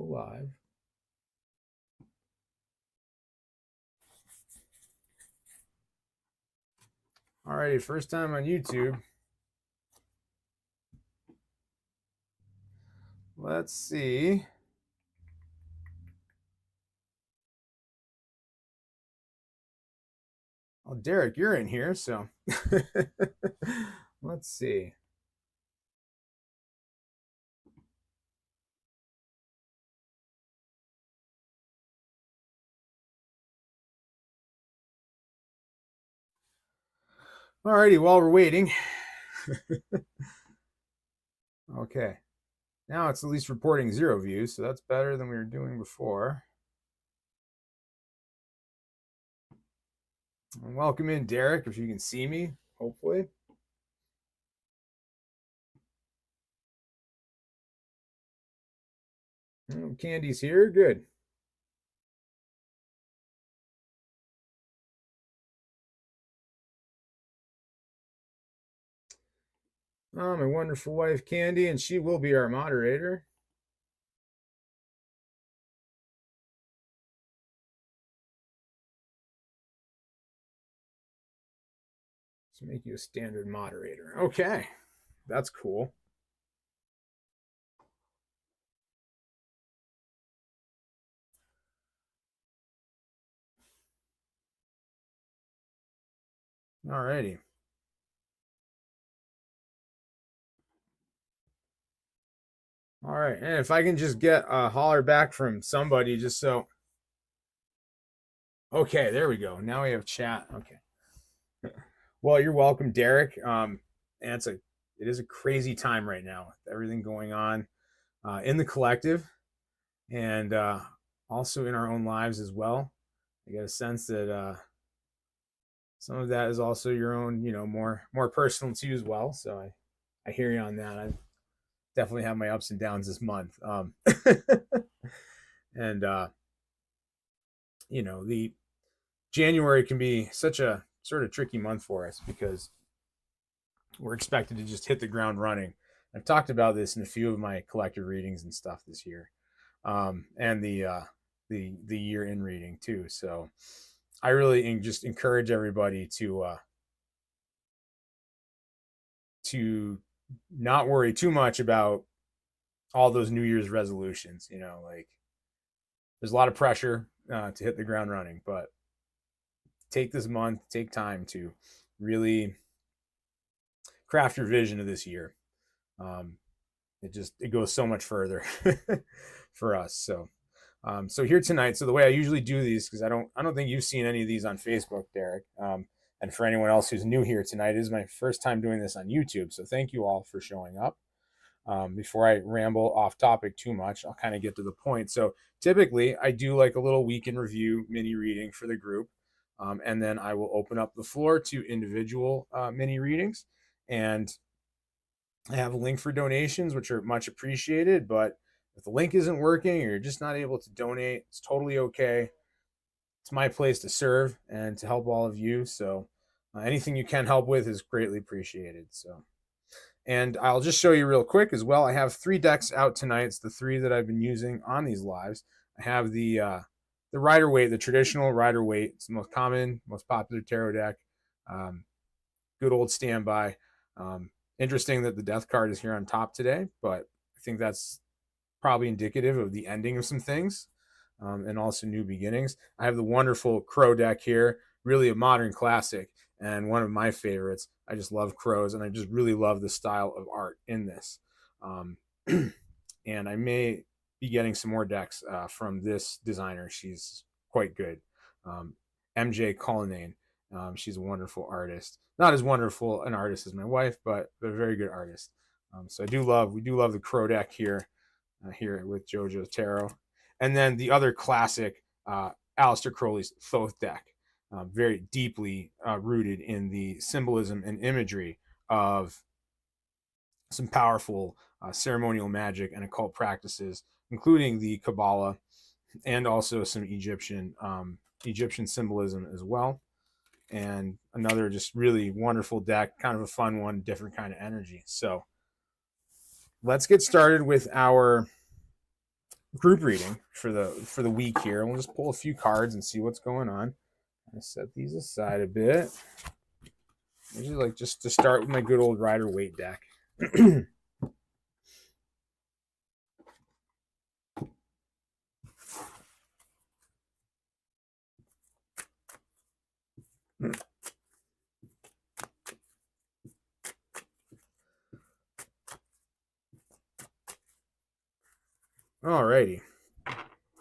live. Alrighty, first time on YouTube. Let's see. Oh, Derek, you're in here, so let's see. Alrighty, while we're waiting. Okay. Now it's at least reporting 0 views, so that's better than we were doing before. And welcome in, Derek, if you can see me, hopefully. Candy's here, good. Oh, my wonderful wife, Candy, and she will be our moderator. Let's make you a standard moderator. Okay, that's cool. Alrighty. All right, and if I can just get a holler back from somebody, just so. Okay, there we go. Now we have chat. Okay. Well, you're welcome, Derek. And it is a crazy time right now with everything going on in the collective, and also in our own lives as well. I get a sense that some of that is also your own, more personal to you as well. So I hear you on that. I definitely have my ups and downs this month. And the January can be such a sort of tricky month for us because we're expected to just hit the ground running. I've talked about this in a few of my collective readings and stuff this year, and the year in reading too. So I really just encourage everybody to not worry too much about all those New Year's resolutions. Like there's a lot of pressure to hit the ground running, but take this month, take time to really craft your vision of this year. It goes so much further for us. So here tonight. So the way I usually do these, because I don't think you've seen any of these on Facebook, Derek. And for anyone else who's new here tonight, it is my first time doing this on YouTube. So thank you all for showing up. Before I ramble off topic too much, I'll kind of get to the point. So typically I do like a little week in review mini reading for the group. And then I will open up the floor to individual mini readings. And I have a link for donations, which are much appreciated. But if the link isn't working or you're just not able to donate, it's totally okay. It's my place to serve and to help all of you. So anything you can help with is greatly appreciated. So, and I'll just show you real quick as well. I have 3 decks out tonight. It's the 3 that I've been using on these lives. I have the Rider-Waite, the traditional Rider-Waite. It's the most common, most popular tarot deck. Good old standby. Interesting that the death card is here on top today, but I think that's probably indicative of the ending of some things and also new beginnings. I have the wonderful Crow deck here, really a modern classic and one of my favorites. I just love crows, and I just really love the style of art in this. And I may be getting some more decks from this designer. She's quite good. MJ Cullinane. She's a wonderful artist. Not as wonderful an artist as my wife, but a very good artist. So we do love the Crow deck here with Jojo Tarot. And then the other classic, Aleister Crowley's Thoth deck, very deeply rooted in the symbolism and imagery of some powerful ceremonial magic and occult practices, including the Kabbalah and also some Egyptian symbolism as well. And another just really wonderful deck, kind of a fun one, different kind of energy. So let's get started with our group reading for the week here. We'll just pull a few cards and see what's going on. I set these aside a bit. I usually like just to start with my good old Rider-Waite deck. Alrighty.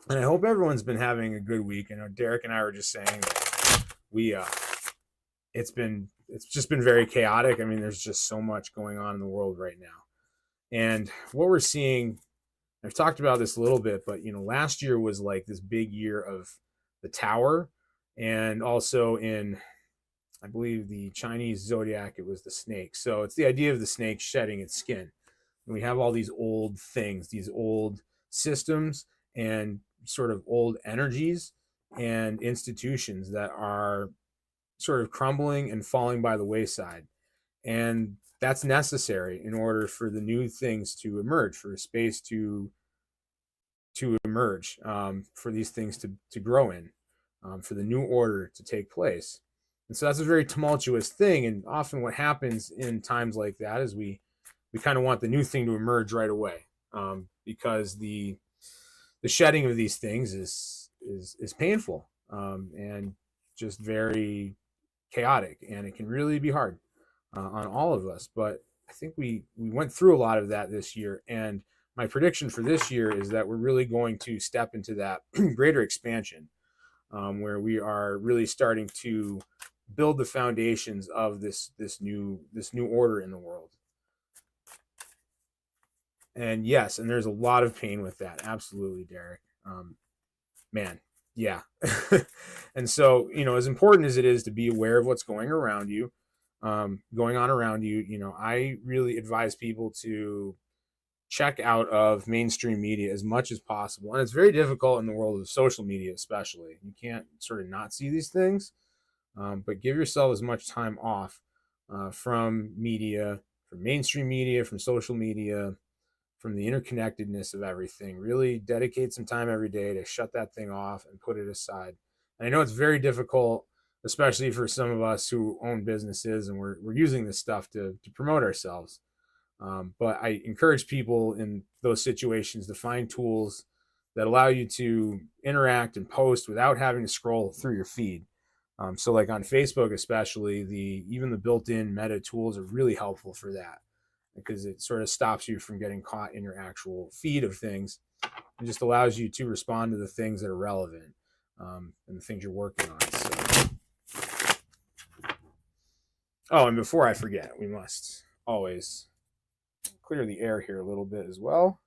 And I hope everyone's been having a good week. I know Derek and I were just saying that it's just been very chaotic. I mean, there's just so much going on in the world right now. And what we're seeing, I've talked about this a little bit, but last year was like this big year of the tower, and also in, I believe, the Chinese zodiac, it was the snake. So it's the idea of the snake shedding its skin. And we have all these old things, these old systems and sort of old energies and institutions that are sort of crumbling and falling by the wayside. And that's necessary in order for the new things to emerge, for a space to emerge, for these things to grow in, for the new order to take place. And so that's a very tumultuous thing. And often what happens in times like that is we kind of want the new thing to emerge right away, because the shedding of these things is painful, and just very chaotic, and it can really be hard on all of us. But I think we went through a lot of that this year, and my prediction for this year is that we're really going to step into that greater expansion, where we are really starting to build the foundations of this new order in the world. And yes, and there's a lot of pain with that. Absolutely, Derek. Man, yeah. And so, as important as it is to be aware of what's going around you, going on around you, I really advise people to check out of mainstream media as much as possible. And it's very difficult in the world of social media, especially. You can't sort of not see these things, but give yourself as much time off from media, from mainstream media, from social media, from the interconnectedness of everything. Really dedicate some time every day to shut that thing off and put it aside. And I know it's very difficult, especially for some of us who own businesses and we're using this stuff to promote ourselves. But I encourage people in those situations to find tools that allow you to interact and post without having to scroll through your feed. So like on Facebook, especially, even the built-in meta tools are really helpful for that, because it sort of stops you from getting caught in your actual feed of things and just allows you to respond to the things that are relevant, and the things you're working on. So. Oh, and before I forget, we must always clear the air here a little bit as well.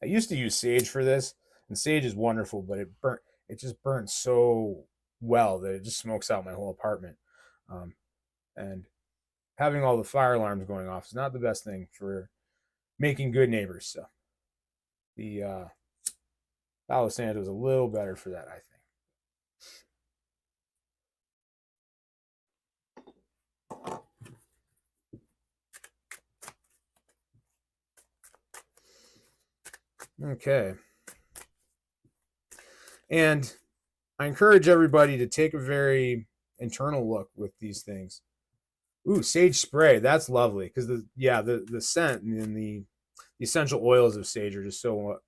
I used to use sage for this, and sage is wonderful, but it just burns so well that it just smokes out my whole apartment. And having all the fire alarms going off is not the best thing for making good neighbors. So the Palo Santo is a little better for that, I think. Okay. And I encourage everybody to take a very internal look with these things. Ooh, sage spray. That's lovely, because the scent and the essential oils of sage are just so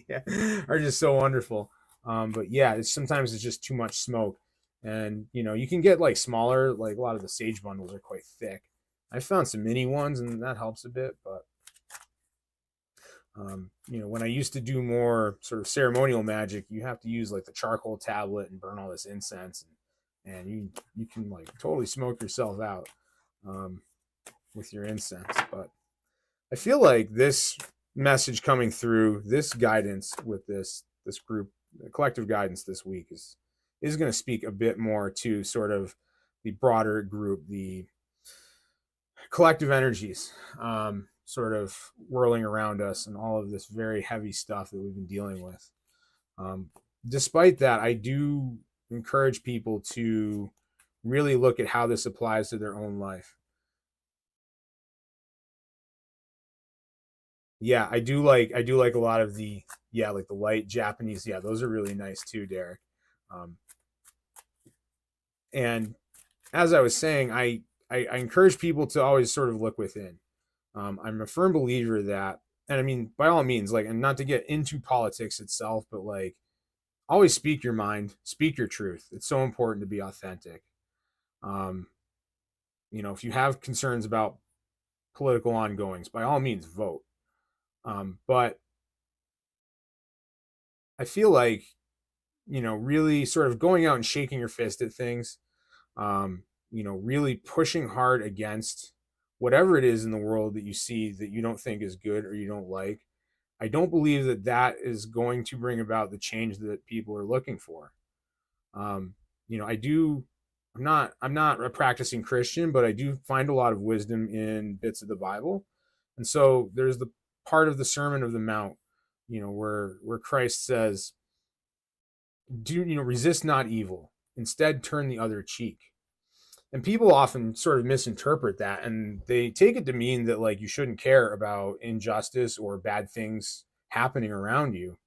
yeah, are just so wonderful. But yeah, sometimes it's just too much smoke, and you can get like smaller. Like a lot of the sage bundles are quite thick. I found some mini ones, and that helps a bit. But when I used to do more sort of ceremonial magic, you have to use like the charcoal tablet and burn all this incense, and you can like totally smoke yourself out, with your incense. But I feel like this message coming through, this guidance with this group, collective guidance this week is going to speak a bit more to sort of the broader group, the collective energies, sort of whirling around us, and all of this very heavy stuff that we've been dealing with. Despite that, I do encourage people to really look at how this applies to their own life. Yeah, I do like a lot of the, yeah, like the light Japanese. Yeah, those are really nice too, Derek. Um, and as I was saying, I encourage people to always sort of look within. I'm a firm believer that, and I mean, by all means, like, and not to get into politics itself, but like, always speak your mind, speak your truth. It's so important to be authentic. Um, if you have concerns about political ongoings, by all means, vote. But I feel like, really sort of going out and shaking your fist at things, really pushing hard against whatever it is in the world that you see that you don't think is good or you don't like. I don't believe that that is going to bring about the change that people are looking for. Um, I do. I'm not a practicing Christian, but I do find a lot of wisdom in bits of the Bible, and so there's the part of the Sermon of the Mount, where Christ says, "Do resist not evil, instead turn the other cheek." And people often sort of misinterpret that, and they take it to mean that like you shouldn't care about injustice or bad things happening around you.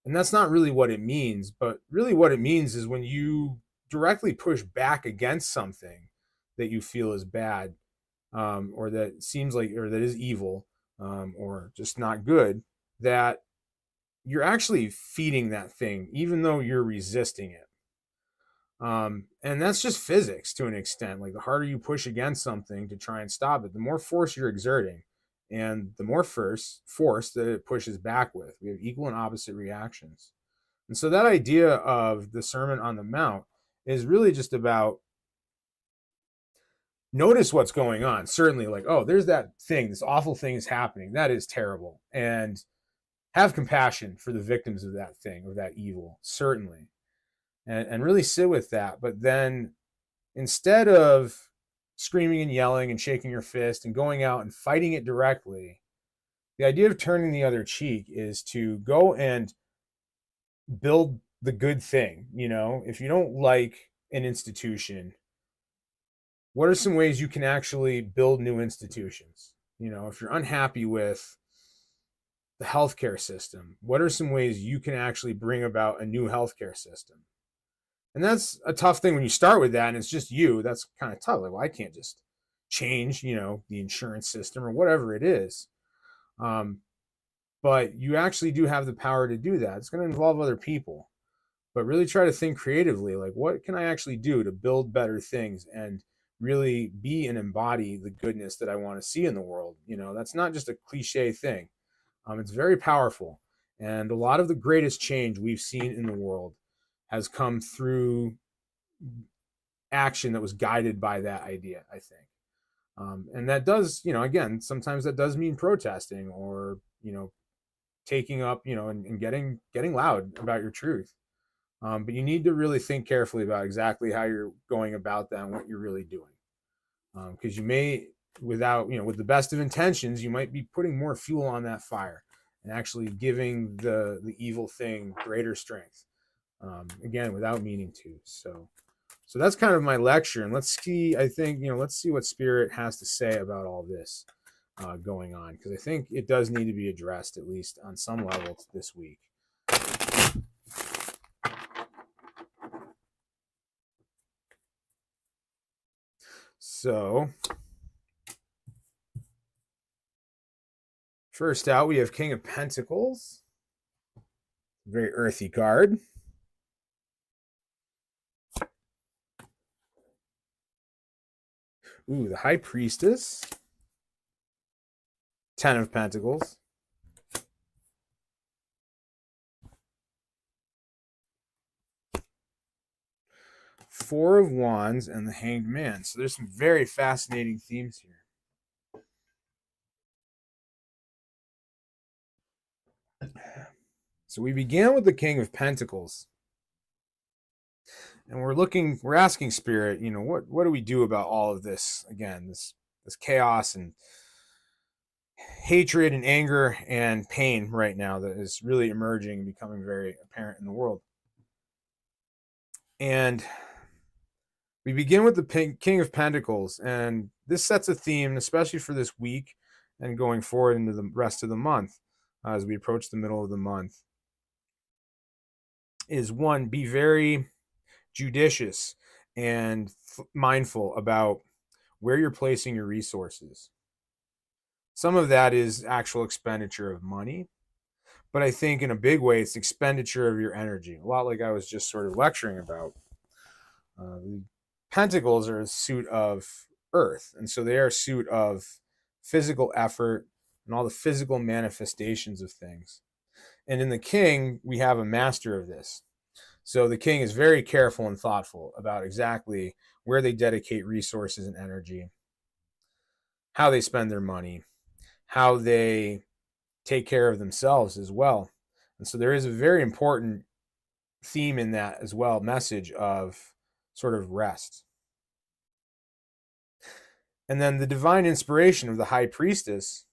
And that's not really what it means, but really what it means is when you directly push back against something that you feel is bad, or that seems like, or that is evil, or just not good, that you're actually feeding that thing, even though you're resisting it. And that's just physics to an extent. Like the harder you push against something to try and stop it, the more force you're exerting, and the more force that it pushes back with. We have equal and opposite reactions. And so that idea of the Sermon on the Mount is really just about notice what's going on. Certainly, like, oh, there's that thing, this awful thing is happening. That is terrible. And have compassion for the victims of that thing, or that evil, certainly. And really sit with that. But then instead of screaming and yelling and shaking your fist and going out and fighting it directly, the idea of turning the other cheek is to go and build the good thing. If you don't like an institution, what are some ways you can actually build new institutions? If you're unhappy with the healthcare system, what are some ways you can actually bring about a new healthcare system? And that's a tough thing when you start with that and it's just you. That's kind of tough. Like, well, I can't just change, the insurance system or whatever it is. Um, but you actually do have the power to do that. It's going to involve other people, but really try to think creatively. Like, what can I actually do to build better things and really be and embody the goodness that I want to see in the world? That's not just a cliche thing. It's very powerful. And a lot of the greatest change we've seen in the world has come through action that was guided by that idea, I think. And that does, again, sometimes that does mean protesting or, taking up, and getting loud about your truth. But you need to really think carefully about exactly how you're going about that and what you're really doing. Because you may, without, with the best of intentions, you might be putting more fuel on that fire and actually giving the evil thing greater strength. Again, without meaning to. So that's kind of my lecture, and let's see. I think let's see what Spirit has to say about all this going on, because I think it does need to be addressed at least on some level this week. So first out, we have King of Pentacles, very earthy card. Ooh, the High Priestess, Ten of Pentacles, Four of Wands, and the Hanged Man. So there's some very fascinating themes here. So we began with the King of Pentacles. And we're asking Spirit, what do we do about all of this? Again, this chaos and hatred and anger and pain right now that is really emerging and becoming very apparent in the world. And We begin with the King of Pentacles, and this sets a theme, especially for this week and going forward into the rest of the month as we approach the middle of the month. Is one, be very judicious and mindful about where you're placing your resources. Some of that is actual expenditure of money, but I think in a big way, it's expenditure of your energy. A lot like I was just sort of lecturing about. The pentacles are a suit of earth, and so they are a suit of physical effort and all the physical manifestations of things. And in the king, we have a master of this. So the king is very careful and thoughtful about exactly where they dedicate resources and energy, how they spend their money, how they take care of themselves as well. And so there is a very important theme in that as well, message of sort of rest. And then the divine inspiration of the high priestess.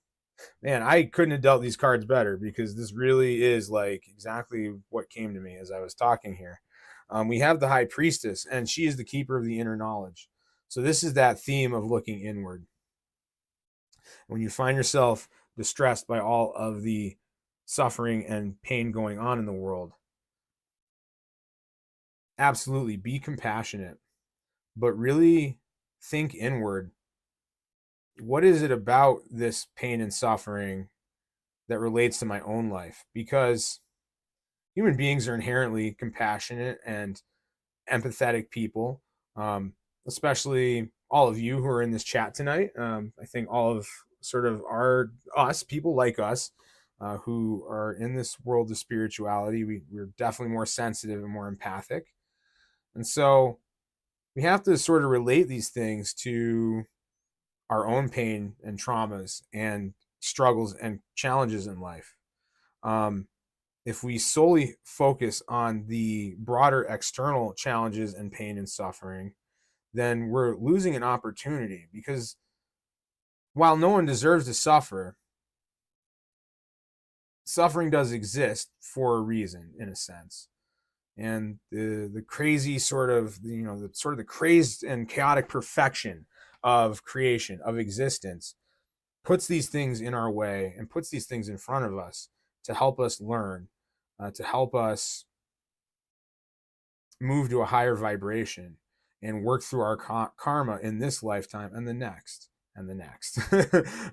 Man, I couldn't have dealt these cards better because this really is like exactly what came to me as I was talking here. We have the high priestess, and she is the keeper of the inner knowledge. So this is that theme of looking inward. When you find yourself distressed by all of the suffering and pain going on in the world, absolutely be compassionate, but really think inward. What is it about this pain and suffering that relates to my own life? Because human beings are inherently compassionate and empathetic people, especially all of you who are in this chat tonight. I think all of sort of us, people like us, who are in this world of spirituality, we're definitely more sensitive and more empathic. And so we have to sort of relate these things to our own pain and traumas and struggles and challenges in life. If we solely focus on the broader external challenges and pain and suffering, then we're losing an opportunity, because while no one deserves to suffer, suffering does exist for a reason, in a sense. And the crazy sort of, the crazed and chaotic perfection of creation, of existence, puts these things in our way and puts these things in front of us to help us learn, to help us move to a higher vibration and work through our karma in this lifetime and the next and the next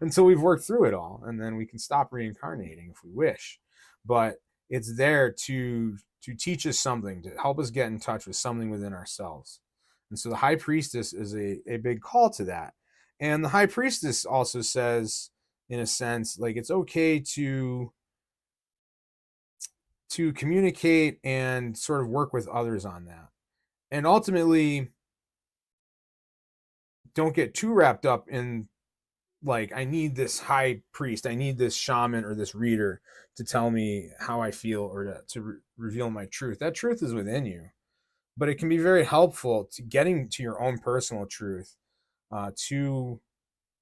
until we've worked through it all, and then we can stop reincarnating if we wish. But it's there to teach us something, to help us get in touch with something within ourselves. And so the high priestess is a big call to that. And the high priestess also says, in a sense, like it's okay to communicate and sort of work with others on that. And ultimately, don't get too wrapped up in like, I need this high priest, I need this shaman or this reader to tell me how I feel or to reveal my truth. That truth is within you, but it can be very helpful to getting to your own personal truth, to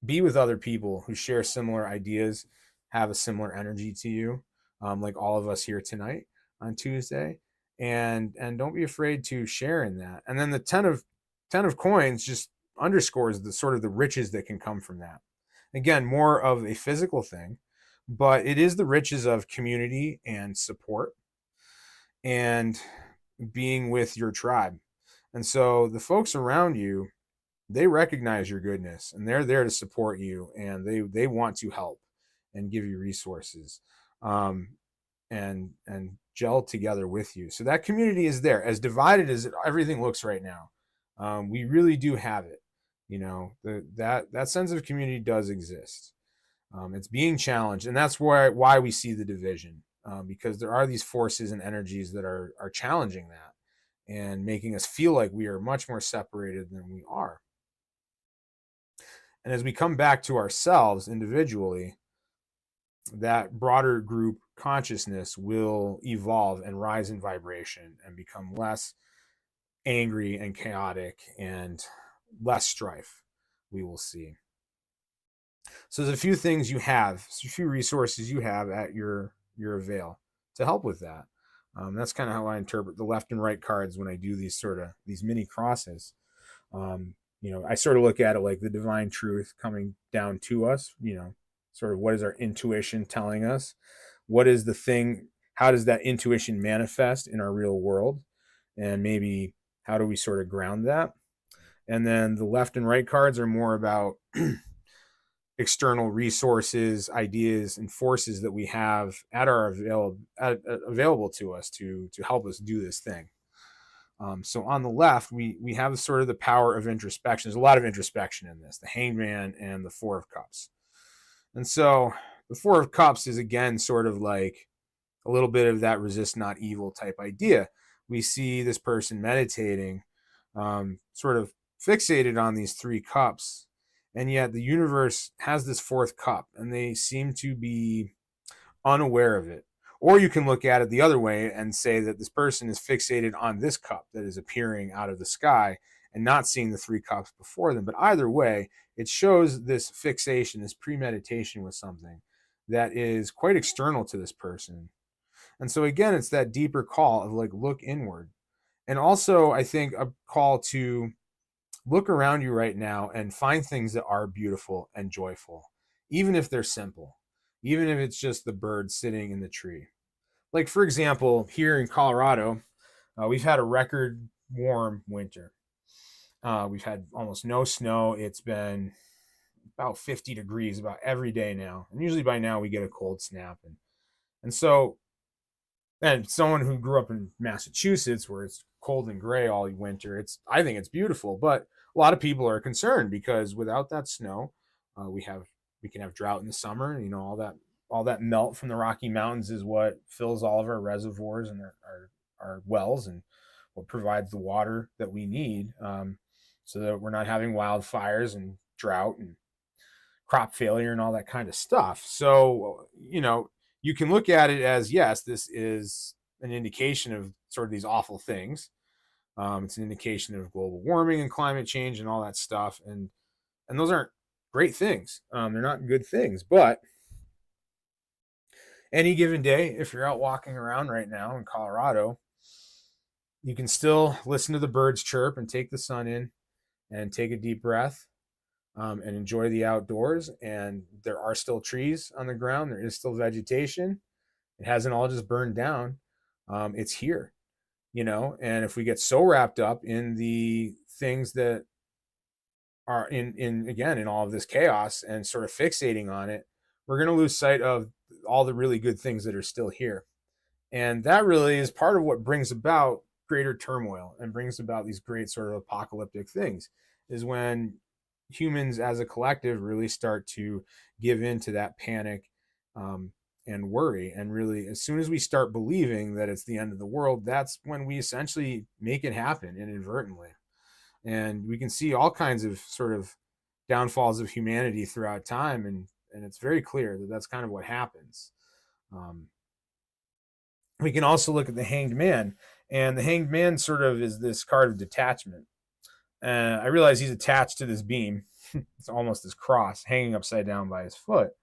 be with other people who share similar ideas, have a similar energy to you, like all of us here tonight on Tuesday, and don't be afraid to share in that. And then the ten of coins just underscores the sort of the riches that can come from that. Again, more of a physical thing, but it is the riches of community and support and being with your tribe. And so the folks around you, they recognize your goodness and they're there to support you, and they want to help and give you resources, and gel together with you. So that community is there. As divided as everything looks right now, we really do have it. That sense of community does exist. It's being challenged, and that's why we see the division, because there are these forces and energies that are challenging that and making us feel like we are much more separated than we are. And as we come back to ourselves individually, that broader group consciousness will evolve and rise in vibration and become less angry and chaotic and less strife, we will see. So there's a few things you have, a few resources you have at your avail to help with that. That's kind of how I interpret the left and right cards when I do these mini crosses. I sort of look at it like the divine truth coming down to us, sort of what is our intuition telling us? What is the thing? How does that intuition manifest in our real world? And maybe how do we sort of ground that? And then the left and right cards are more about external resources, ideas, and forces that we have at our available to us to help us do this thing. So on the left, we have sort of the power of introspection. There's a lot of introspection in this, the Hangman and the Four of Cups. And so the Four of Cups is, again, sort of like a little bit of that resist not evil type idea. We see this person meditating, sort of fixated on these three cups, and yet the universe has this fourth cup, and they seem to be unaware of it. Or you can look at it the other way and say that this person is fixated on this cup that is appearing out of the sky and not seeing the three cups before them. But either way, it shows this fixation, this premeditation with something that is quite external to this person. And so again, it's that deeper call of like, look inward. And also, I think a call to look around you right now and find things that are beautiful and joyful, even if they're simple, even if it's just the bird sitting in the tree. Like, for example, here in Colorado, we've had a record warm winter. We've had almost no snow. It's been about 50 degrees about every day now. And usually by now we get a cold snap. And so, and someone who grew up in Massachusetts where it's cold and gray all winter, I think it's beautiful. But a lot of people are concerned because without that snow, we can have drought in the summer. All that melt from the Rocky Mountains is what fills all of our reservoirs and our wells, and what provides the water that we need, so that we're not having wildfires and drought and crop failure and all that kind of stuff. So, you can look at it as, yes, this is an indication of sort of these awful things. It's an indication of global warming and climate change and all that stuff. And those aren't great things. They're not good things. But any given day, if you're out walking around right now in Colorado, you can still listen to the birds chirp and take the sun in and take a deep breath, and enjoy the outdoors. And there are still trees on the ground. There is still vegetation. It hasn't all just burned down. It's here, and if we get so wrapped up in the things that are in all of this chaos and sort of fixating on it, we're going to lose sight of all the really good things that are still here. And that really is part of what brings about greater turmoil and brings about these great sort of apocalyptic things, is when humans as a collective really start to give in to that panic, and worry. And really, as soon as we start believing that it's the end of the world, that's when we essentially make it happen inadvertently. And we can see all kinds of sort of downfalls of humanity throughout time, and it's very clear that that's kind of what happens. We can also look at the Hanged Man, and the Hanged Man sort of is this card of detachment. I realize he's attached to this beam. It's almost this cross hanging upside down by his foot.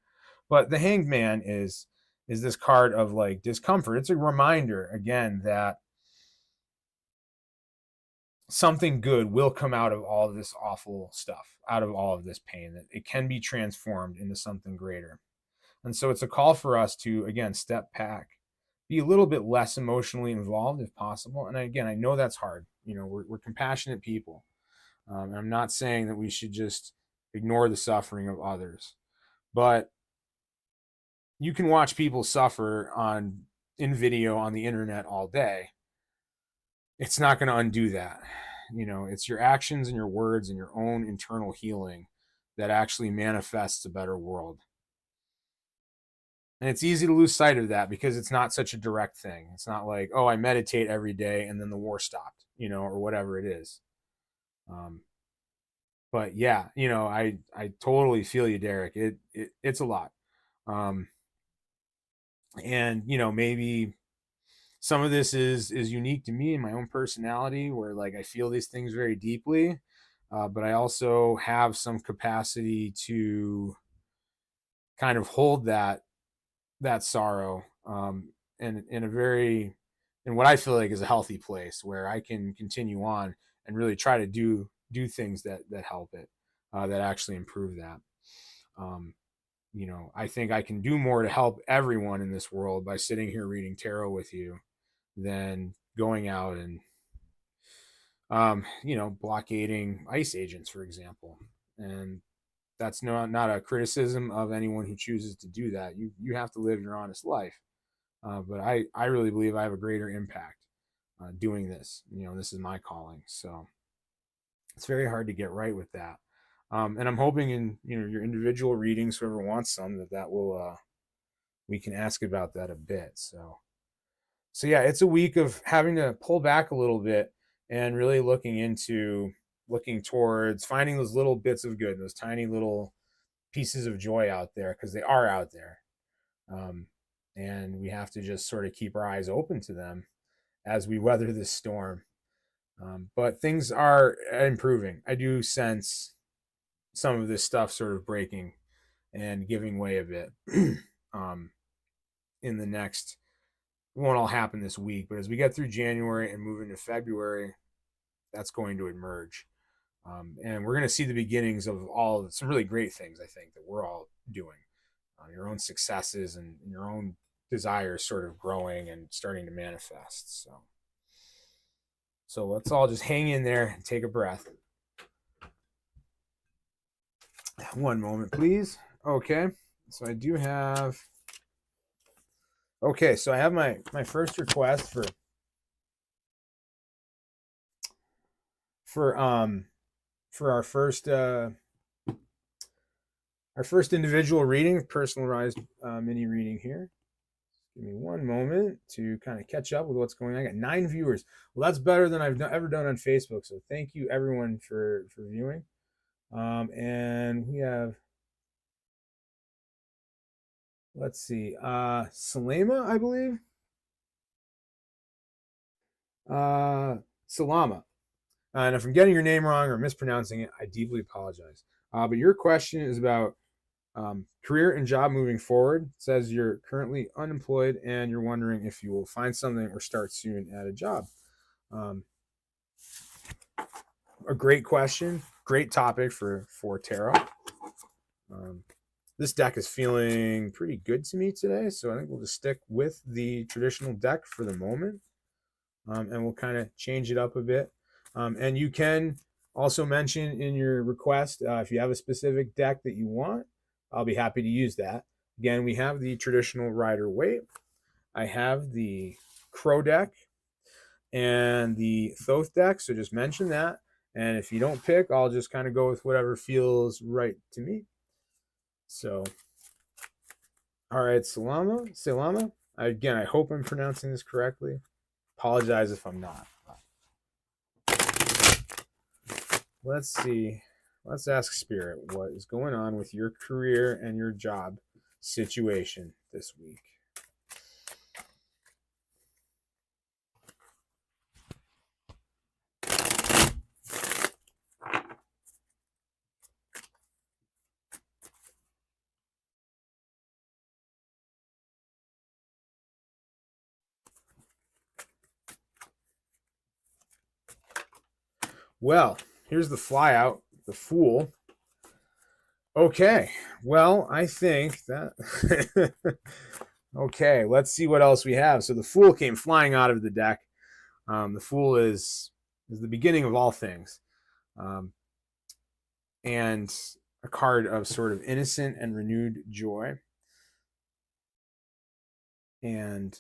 But the Hanged Man is this card of like discomfort. It's a reminder again that something good will come out of all of this awful stuff, out of all of this pain, that it can be transformed into something greater. And so it's a call for us to, again, step back, be a little bit less emotionally involved if possible. And again, I know that's hard. We're compassionate people. I'm not saying that we should just ignore the suffering of others, but you can watch people suffer in video on the internet all day. It's not going to undo that. It's your actions and your words and your own internal healing that actually manifests a better world. And it's easy to lose sight of that because it's not such a direct thing. It's not like, oh, I meditate every day and then the war stopped, or whatever it is. But yeah, I totally feel you, Derek. It's a lot. And maybe some of this is unique to me and my own personality, where like I feel these things very deeply, but I also have some capacity to kind of hold that sorrow, in what I feel like is a healthy place where I can continue on and really try to do do things that help it, that actually improve that. I think I can do more to help everyone in this world by sitting here reading tarot with you than going out and blockading ice agents, for example. And that's not a criticism of anyone who chooses to do that. You have to live your honest life. But I really believe I have a greater impact doing this. This is my calling. So it's very hard to get right with that. And I'm hoping in your individual readings, whoever wants some, that will we can ask about that a bit. So yeah, it's a week of having to pull back a little bit and really looking towards finding those little bits of good, those tiny little pieces of joy out there, because they are out there. And we have to just sort of keep our eyes open to them as we weather this storm. But things are improving. I do sense some of this stuff sort of breaking and giving way a bit in the next. It won't all happen this week, but as we get through January and move into February, that's going to emerge. And we're going to see the beginnings of some really great things, I think, that we're all doing. Your own successes and your own desires sort of growing and starting to manifest. So let's all just hang in there and take a breath. One moment, please. Okay. So I do have. Okay, so I have my first request for our first individual reading, personalized mini reading here. Give me one moment to kind of catch up with what's going on. I got 9 viewers. Well, that's better than I've ever done on Facebook. So thank you everyone for viewing. And we have, let's see, Salama, I believe. Salama. And if I'm getting your name wrong or mispronouncing it, I deeply apologize. But your question is about career and job moving forward. It says you're currently unemployed and you're wondering if you will find something or start soon at a job. A great question, great topic for tarot. This deck is feeling pretty good to me today, so I think we'll just stick with the traditional deck for the moment, and we'll kind of change it up a bit. And you can also mention in your request if you have a specific deck that you want. I'll be happy to use that. Again, we have the traditional Rider-Waite. I have the Crow deck and the Thoth deck, so just mention that. And if you don't pick, I'll just kind of go with whatever feels right to me. So, all right, Salama. Again, I hope I'm pronouncing this correctly. Apologize if I'm not. Let's see. Let's ask Spirit what is going on with your career and your job situation this week. Well, here's the flyout, the Fool. Okay, well, I think that... Okay, let's see what else we have. So the Fool came flying out of the deck. The Fool is the beginning of all things. And a card of sort of innocent and renewed joy. And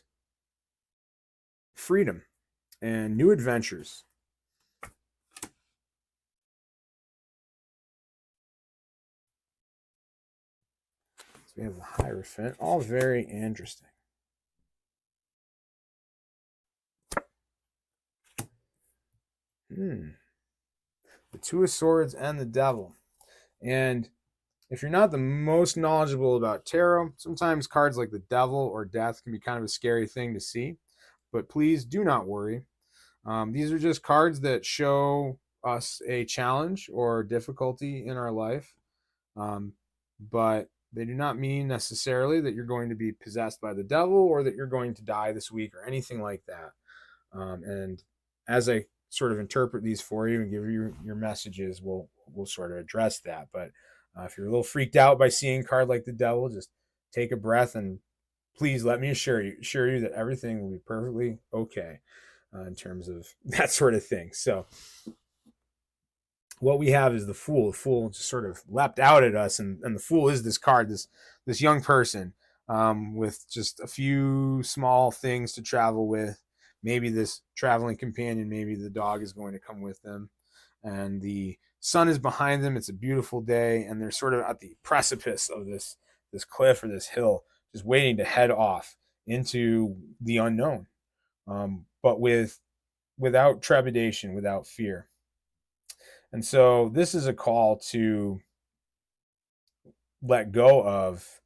freedom and new adventures. So we have the Hierophant, all very interesting. The Two of Swords and the Devil. And if you're not the most knowledgeable about tarot, sometimes cards like the Devil or Death can be kind of a scary thing to see. But please do not worry. These are just cards that show us a challenge or difficulty in our life. But they do not mean necessarily that you're going to be possessed by the devil or that you're going to die this week or anything like that. And as I sort of interpret these for you and give you your messages, we'll sort of address that. But if you're a little freaked out by seeing a card like the devil, just take a breath and please let me assure you that everything will be perfectly okay in terms of that sort of thing. So what we have is the Fool. The Fool just sort of leapt out at us, and the Fool is this card, this young person with just a few small things to travel with. Maybe this traveling companion, maybe the dog is going to come with them, and the sun is behind them. It's a beautiful day, and they're sort of at the precipice of this cliff or this hill, just waiting to head off into the unknown, but without trepidation, without fear. And so this is a call to let go of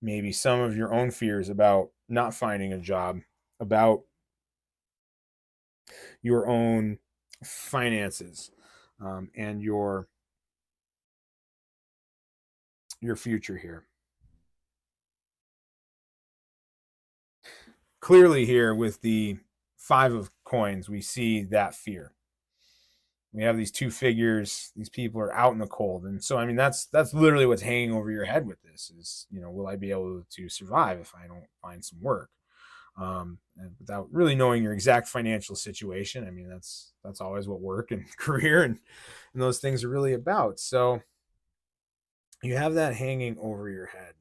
maybe some of your own fears about not finding a job, about your own finances, and your future here. Clearly, here with the Five of Coins, we see that fear. We have these two figures. These people are out in the cold, and so I mean that's literally what's hanging over your head with this is, will I be able to survive if I don't find some work? And without really knowing your exact financial situation, I mean that's always what work and career and those things are really about. So you have that hanging over your head,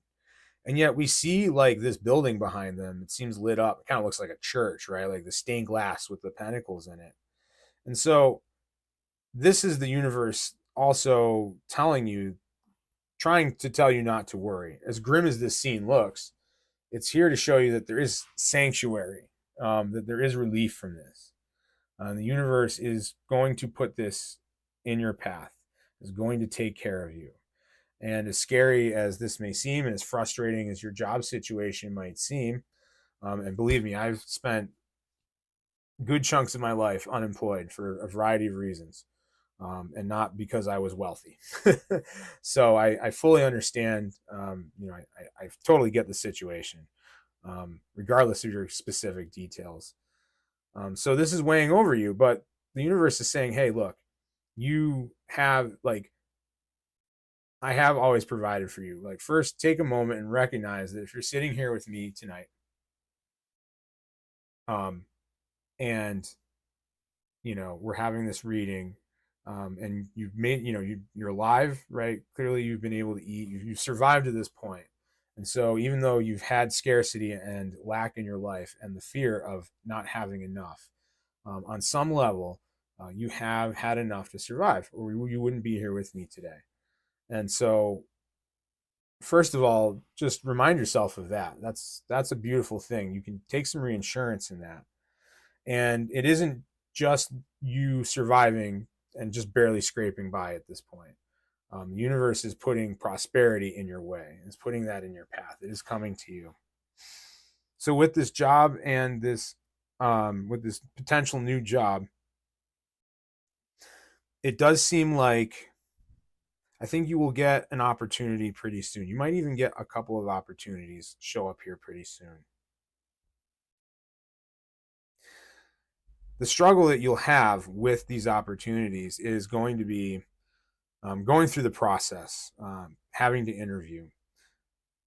and yet we see like this building behind them. It seems lit up. It kind of looks like a church, right? Like the stained glass with the pentacles in it. And so this is the universe also telling you, trying to tell you not to worry. As grim as this scene looks, it's here to show you that there is sanctuary, that there is relief from this. The universe is going to put this in your path, is going to take care of you. And as scary as this may seem, and as frustrating as your job situation might seem, and believe me, I've spent good chunks of my life unemployed for a variety of reasons, and not because I was wealthy. So I fully understand. I totally get the situation, regardless of your specific details. So this is weighing over you, but the universe is saying, "Hey, look, you have like I have always provided for you. Like, first, take a moment and recognize that if you're sitting here with me tonight, um, and we're having this reading, and you've made, you're alive, right? Clearly, you've been able to eat. You've survived to this point, and so even though you've had scarcity and lack in your life and the fear of not having enough, on some level, you have had enough to survive, or you wouldn't be here with me today. And so first of all, just remind yourself of that. That's a beautiful thing. You can take some reinsurance in that. And it isn't just you surviving and just barely scraping by at this point. The universe is putting prosperity in your way. It's putting that in your path. It is coming to you. So with this job and with this potential new job, it does seem like I think you will get an opportunity pretty soon. You might even get a couple of opportunities show up here pretty soon. The struggle that you'll have with these opportunities is going to be going through the process, having to interview.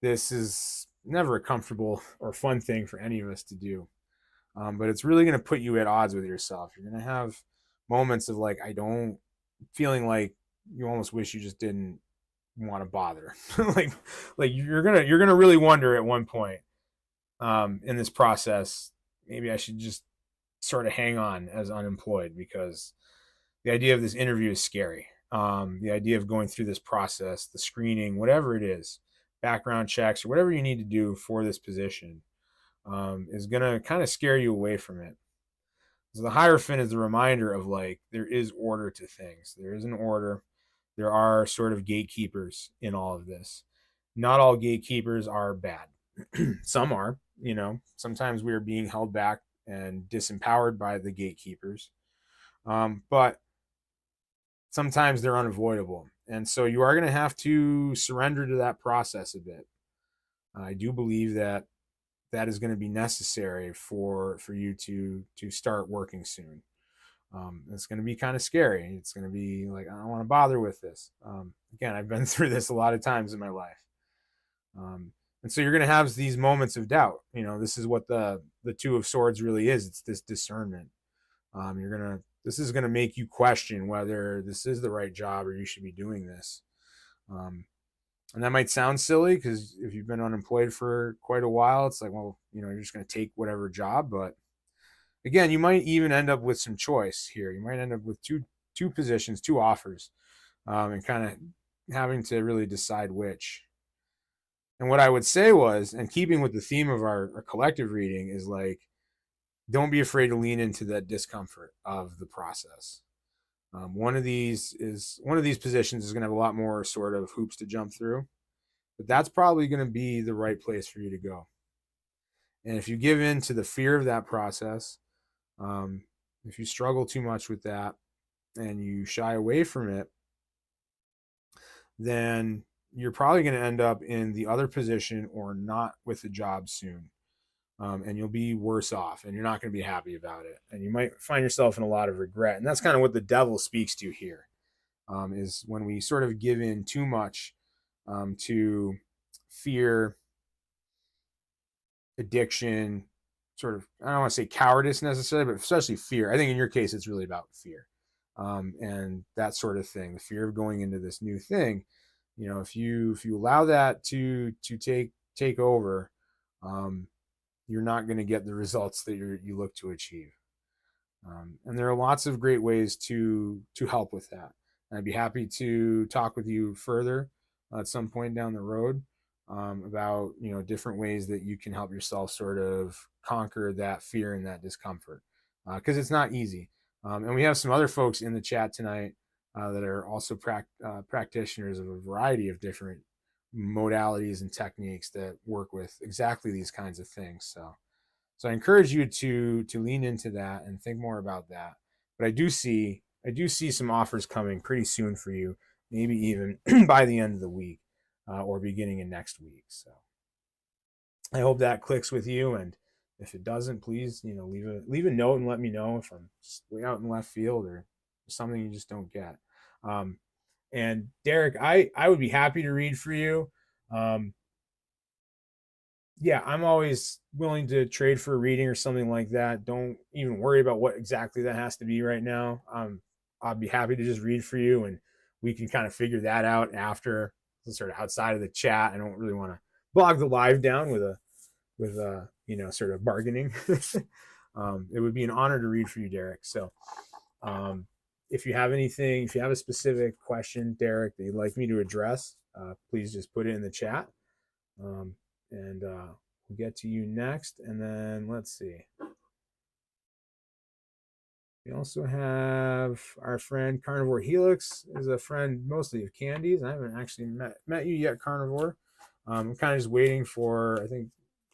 This is never a comfortable or fun thing for any of us to do, but it's really going to put you at odds with yourself. You're going to have moments of like, feeling like you almost wish you just didn't want to bother. like you're gonna really wonder at one point, in this process, maybe I should just sort of hang on as unemployed, because the idea of this interview is scary. The idea of going through this process, the screening, whatever it is, background checks or whatever you need to do for this position, is gonna kind of scare you away from it. So the Hierophant is the reminder of like there is order to things. There is an order. There are sort of gatekeepers in all of this. Not all gatekeepers are bad. Some are, sometimes we are being held back and disempowered by the gatekeepers. But sometimes they're unavoidable. And so you are going to have to surrender to that process a bit. I do believe that is going to be necessary for you to start working soon. It's going to be kind of scary. It's going to be like, I don't want to bother with this. Again, I've been through this a lot of times in my life. And so you're going to have these moments of doubt. This is what the Two of Swords really is. It's this discernment. This is going to make you question whether this is the right job or you should be doing this. And that might sound silly because if you've been unemployed for quite a while, it's like, well, you're just going to take whatever job. But again, you might even end up with some choice here. You might end up with two positions, two offers, and kind of having to really decide which. And what I would say was, and keeping with the theme of our collective reading, is like, don't be afraid to lean into that discomfort of the process. One of these positions is going to have a lot more sort of hoops to jump through, but that's probably going to be the right place for you to go. And if you give in to the fear of that process, if you struggle too much with that and you shy away from it, then you're probably going to end up in the other position or not with the job soon. And you'll be worse off and you're not going to be happy about it. And you might find yourself in a lot of regret. And that's kind of what the devil speaks to here, is when we sort of give in too much to fear, addiction, sort of, I don't want to say cowardice necessarily, but especially fear. I think in your case, it's really about fear, and that sort of thing, the fear of going into this new thing. If you allow that to take over, you're not going to get the results that you look to achieve. And there are lots of great ways to help with that. And I'd be happy to talk with you further at some point down the road about different ways that you can help yourself sort of conquer that fear and that discomfort, because it's not easy. And we have some other folks in the chat tonight that are also practitioners of a variety of different modalities and techniques that work with exactly these kinds of things. So I encourage you to lean into that and think more about that. But I do see some offers coming pretty soon for you, maybe even by the end of the week or beginning of next week. So I hope that clicks with you. And if it doesn't, please leave a note and let me know if I'm just way out in left field or something you just don't get. And Derek, I would be happy to read for you. Yeah, I'm always willing to trade for a reading or something like that. Don't even worry about what exactly that has to be right now. I'll be happy to just read for you, and we can kind of figure that out after, sort of outside of the chat. I don't really want to bog the live down with sort of bargaining. It would be an honor to read for you, Derek. So if you have a specific question, Derek, that you'd like me to address, please just put it in the chat. And we'll get to you next. And then let's see. We also have our friend Carnivore Helix, is a friend mostly of Candy's. I haven't actually met you yet, Carnivore. I'm kind of just waiting for, I think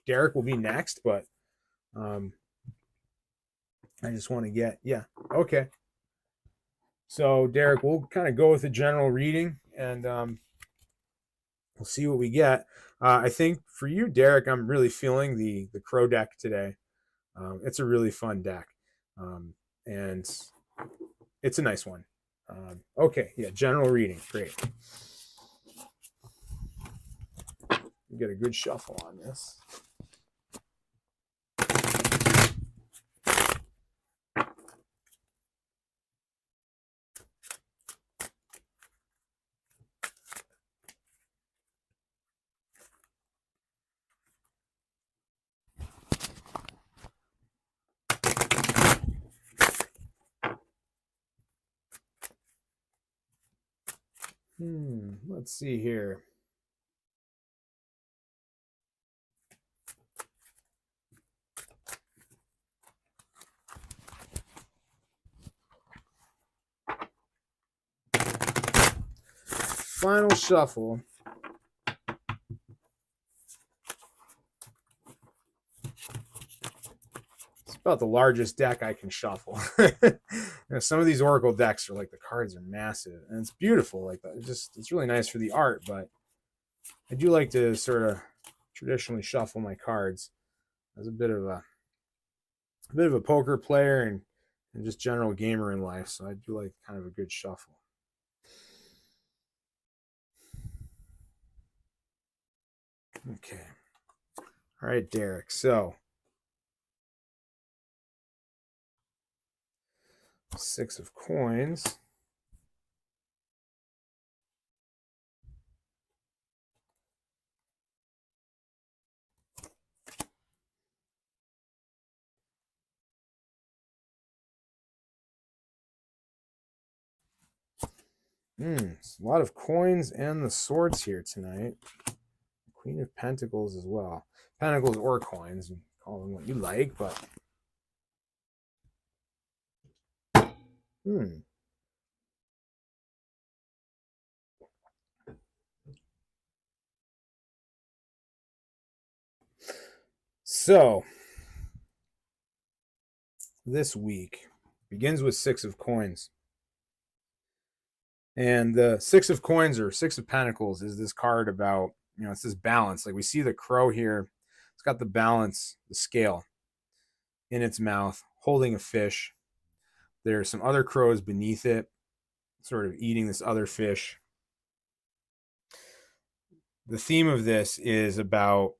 Derek will be next, but I just want to get, yeah, okay. So Derek, we'll kind of go with a general reading and we'll see what we get. I think for you, Derek, I'm really feeling the Crow deck today. It's a really fun deck, and it's a nice one. Okay, yeah, general reading, great. Get a good shuffle on this. Let's see here. Final shuffle. It's about the largest deck I can shuffle. Some of these Oracle decks are like, the cards are massive and it's beautiful. Like, it's really nice for the art, but I do like to sort of traditionally shuffle my cards as a bit of a poker player and and just general gamer in life. So I do like kind of a good shuffle. Okay. All right, Derek. So 6 of coins. A lot of coins and the swords here tonight. Queen of Pentacles as well. Pentacles or coins, call them what you like, but So this week begins with 6 of coins. And the 6 of coins or 6 of pentacles is this card about, it's this balance. Like we see the crow here. It's got the balance, the scale in its mouth, holding a fish. There's some other crows beneath it, sort of eating this other fish. The theme of this is about,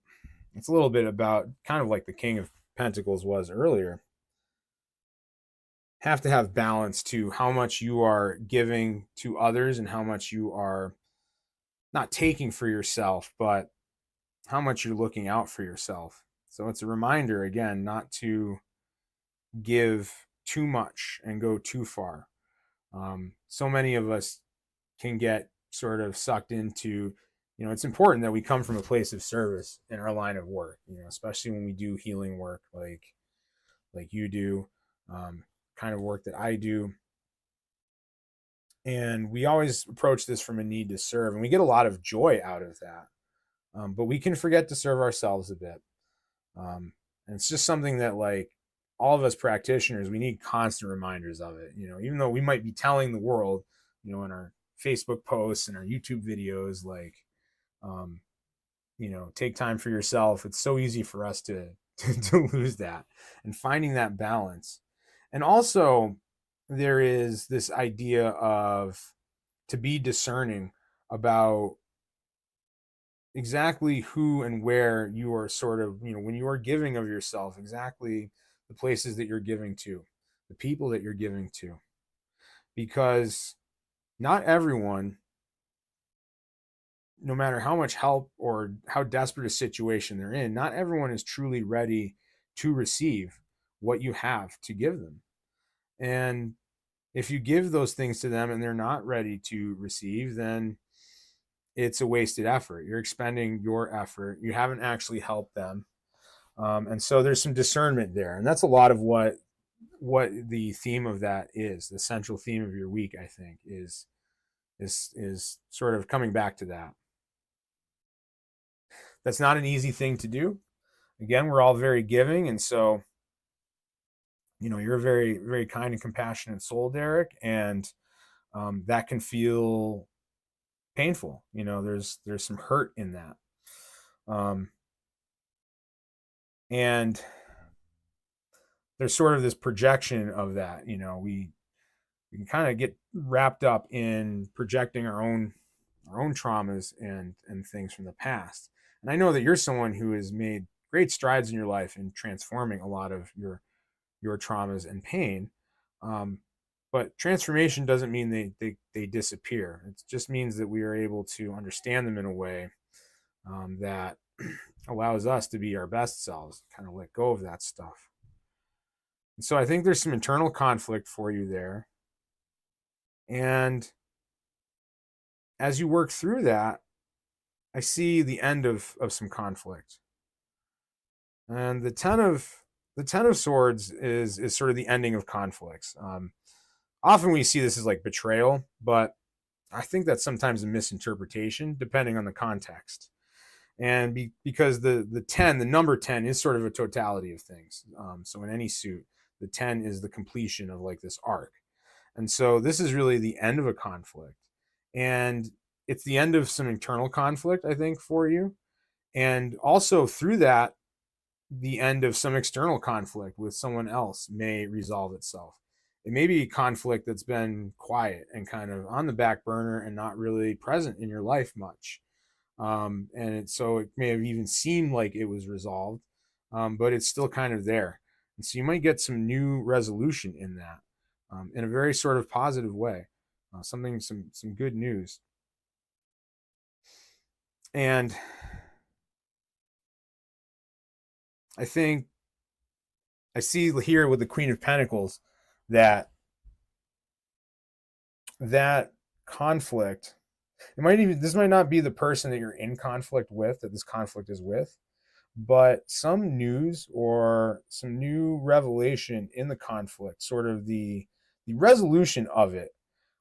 it's a little bit about kind of like the King of Pentacles was earlier. Have to have balance to how much you are giving to others and how much you are not taking for yourself, but how much you're looking out for yourself. So it's a reminder, again, not to give too much and go too far. So many of us can get sort of sucked into, it's important that we come from a place of service in our line of work, especially when we do healing work like you do, kind of work that I do. And we always approach this from a need to serve, and we get a lot of joy out of that. But we can forget to serve ourselves a bit. And it's just something that, like, all of us practitioners, we need constant reminders of it. Even though we might be telling the world, in our Facebook posts and our YouTube videos, like, take time for yourself. It's so easy for us to lose that, and finding that balance. And also, there is this idea of to be discerning about exactly who and where you are sort of, when you are giving of yourself, exactly the places that you're giving to, the people that you're giving to. Because not everyone, no matter how much help or how desperate a situation they're in, not everyone is truly ready to receive what you have to give them. And if you give those things to them and they're not ready to receive, then it's a wasted effort. You're expending your effort. You haven't actually helped them. And so there's some discernment there. And that's a lot of what the theme of that is. The central theme of your week, I think, is sort of coming back to that. That's not an easy thing to do. Again, we're all very giving. And so, you're a very, very kind and compassionate soul, Derek. And that can feel painful. There's some hurt in that. And there's sort of this projection of that. We can kind of get wrapped up in projecting our own traumas and things from the past. And I know that you're someone who has made great strides in your life in transforming a lot of your traumas and pain. But transformation doesn't mean they disappear. It just means that we are able to understand them in a way that allows us to be our best selves, kind of let go of that stuff. And so I think there's some internal conflict for you there. And as you work through that, I see the end of some conflict. And the Ten of Swords is sort of the ending of conflicts. Often we see this as like betrayal, but I think that's sometimes a misinterpretation depending on the context. And because the 10, the number 10 is sort of a totality of things. So in any suit, the 10 is the completion of like this arc. And so this is really the end of a conflict. And it's the end of some internal conflict, I think, for you. And also through that, the end of some external conflict with someone else may resolve itself. it may be conflict that's been quiet and kind of on the back burner and not really present in your life much. So it may have even seemed like it was resolved, but it's still kind of there. And so you might get some new resolution in that, in a very sort of positive way, some good news. And I think I see here with the Queen of Pentacles that that conflict, this might not be the person that you're in conflict with, that this conflict is with, but some news or some new revelation in the conflict, sort of the resolution of it,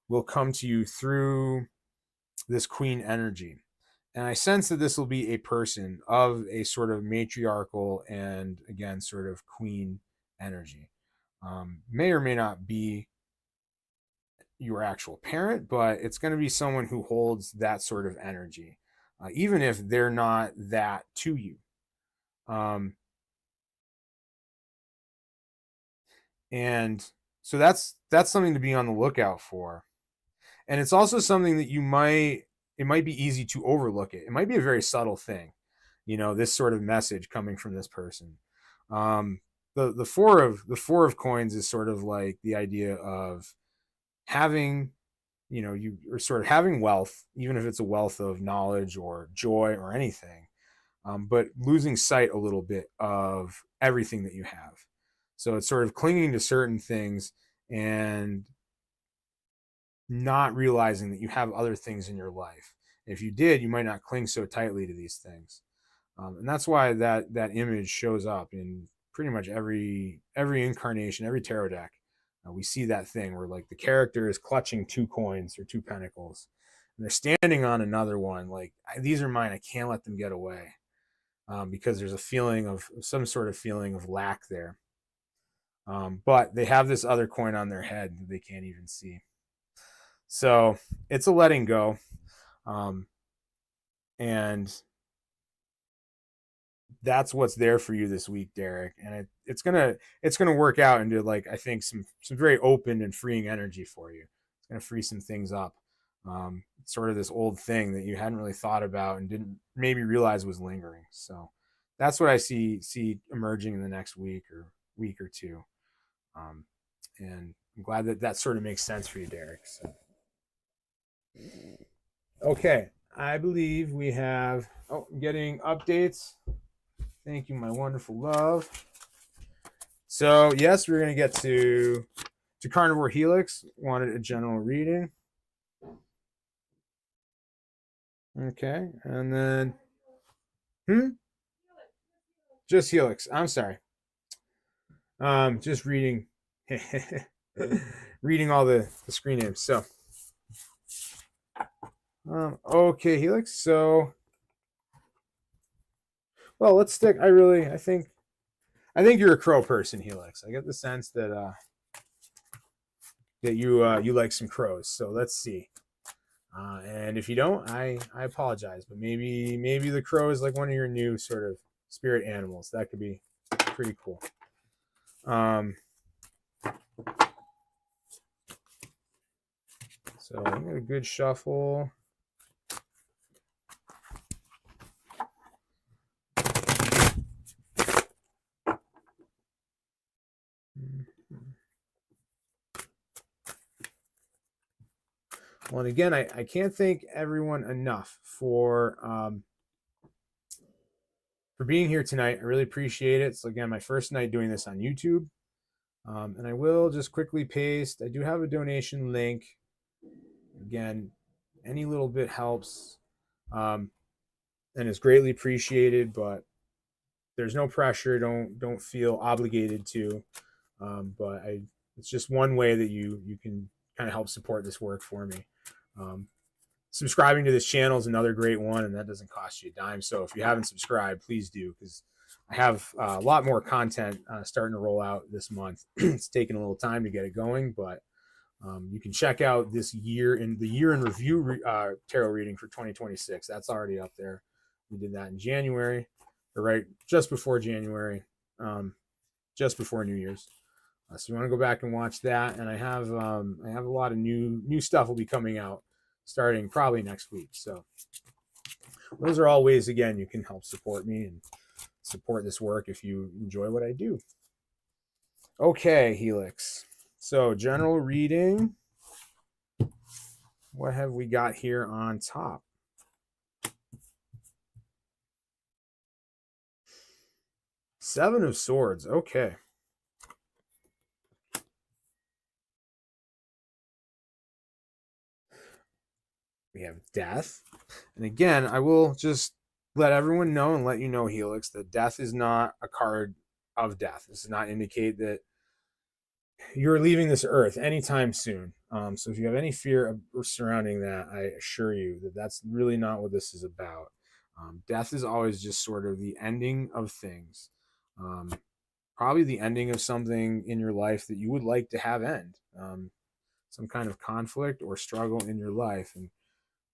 will come to you through this queen energy. And I sense that this will be a person of a sort of matriarchal and, again, sort of queen energy. May or may not be your actual parent, but it's going to be someone who holds that sort of energy, even if they're not that to you. And so that's something to be on the lookout for. And it's also something that it might be easy to overlook it. It might be a very subtle thing, this sort of message coming from this person. The four of coins is sort of like the idea of having, you are sort of having wealth, even if it's a wealth of knowledge or joy or anything, but losing sight a little bit of everything that you have. So it's sort of clinging to certain things and not realizing that you have other things in your life. If you did, you might not cling so tightly to these things. And that's why that image shows up in pretty much every incarnation, every tarot deck. We see that thing where like the character is clutching two coins or two pentacles, and they're standing on another one. Like, these are mine. I can't let them get away, because there's a feeling of some sort of feeling of lack there. But they have this other coin on their head that they can't even see. So it's a letting go. And that's what's there for you this week, Derek. And it's gonna work out into, like, I think some very open and freeing energy for you. It's gonna free some things up. Sort of this old thing that you hadn't really thought about and didn't maybe realize was lingering. So that's what I see emerging in the next week or two. And I'm glad that sort of makes sense for you, Derek. So. Okay, I believe we have, getting updates. Thank you, my wonderful love. So yes, we're gonna get to Carnivore Helix. Wanted a general reading. Okay, and then just Helix. I'm sorry. Just reading reading all the screen names. So okay, Helix. So, well, let's stick. I think you're a crow person, Helix. I get the sense that you like some crows. So let's see. And if you don't, I apologize. But maybe the crow is like one of your new sort of spirit animals. That could be pretty cool. So I got a good shuffle. Well, and again, I can't thank everyone enough for being here tonight. I really appreciate it. So again, my first night doing this on YouTube. And I will just quickly paste. I do have a donation link. Again, any little bit helps, and is greatly appreciated. But there's no pressure. Don't feel obligated to. But it's just one way that you can kind of help support this work for me. Subscribing to this channel is another great one, and that doesn't cost you a dime. So if you haven't subscribed, please do, because I have a lot more content starting to roll out this month. It's taking a little time to get it going, but you can check out the year in review tarot reading for 2026. That's already up there. We did that in January, or right just before January, just before New Year's. So you want to go back and watch that, and I have a lot of new stuff will be coming out starting probably next week. So those are all ways, again, you can help support me and support this work if you enjoy what I do. Okay, Helix. So general reading. What have we got here on top? Seven of Swords. Okay. We have Death. And again, I will just let everyone know and let you know, Helix, that Death is not a card of death. This does not indicate that you're leaving this earth anytime soon. So if you have any fear surrounding that, I assure you that that's really not what this is about. Death is always just sort of the ending of things. Probably the ending of something in your life that you would like to have end. Some kind of conflict or struggle in your life. And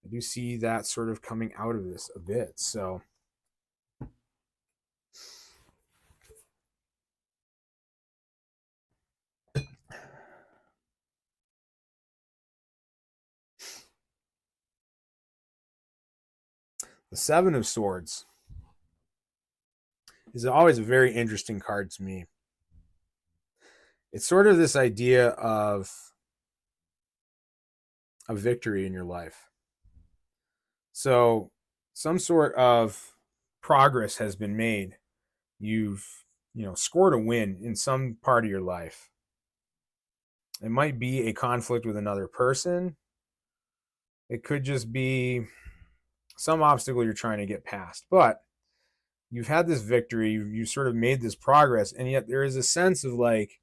I do see that sort of coming out of this a bit. So the Seven of Swords is always a very interesting card to me. It's sort of this idea of a victory in your life. So some sort of progress has been made. You've, scored a win in some part of your life. It might be a conflict with another person. It could just be some obstacle you're trying to get past. But you've had this victory, you sort of made this progress, and yet there is a sense of like,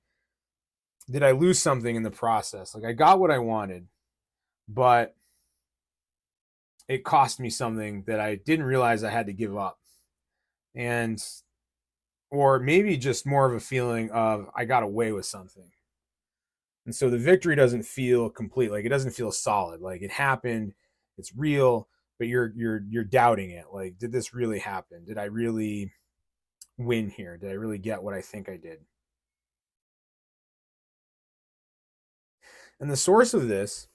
did I lose something in the process? Like I got what I wanted, but it cost me something that I didn't realize I had to give up. And or maybe just more of a feeling of I got away with something. And so the victory doesn't feel complete, like it doesn't feel solid. Like it happened, it's real, but you're doubting it. Like, did this really happen? Did I really win here? Did I really get what I think I did? And the source of this,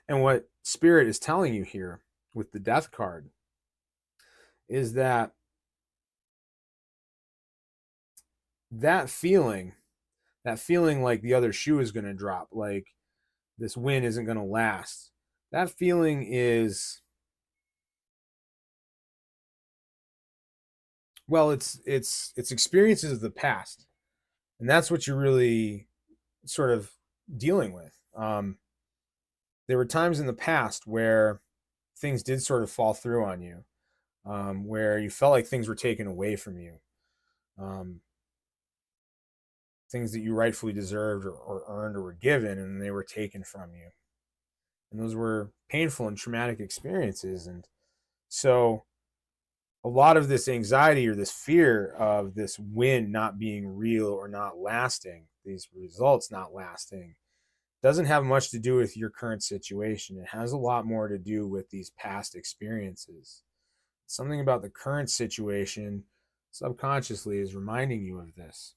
and what Spirit is telling you here with the Death card, is that that feeling like the other shoe is going to drop, like this win isn't going to last, that feeling is, well, it's experiences of the past, and that's what you're really sort of dealing with. There were times in the past where things did sort of fall through on you, where you felt like things were taken away from you, um, things that you rightfully deserved or earned or were given, and they were taken from you. And those were painful and traumatic experiences. And so a lot of this anxiety or this fear of this win not being real or not lasting, these results not lasting, doesn't have much to do with your current situation. It has a lot more to do with these past experiences. Something about the current situation subconsciously is reminding you of this.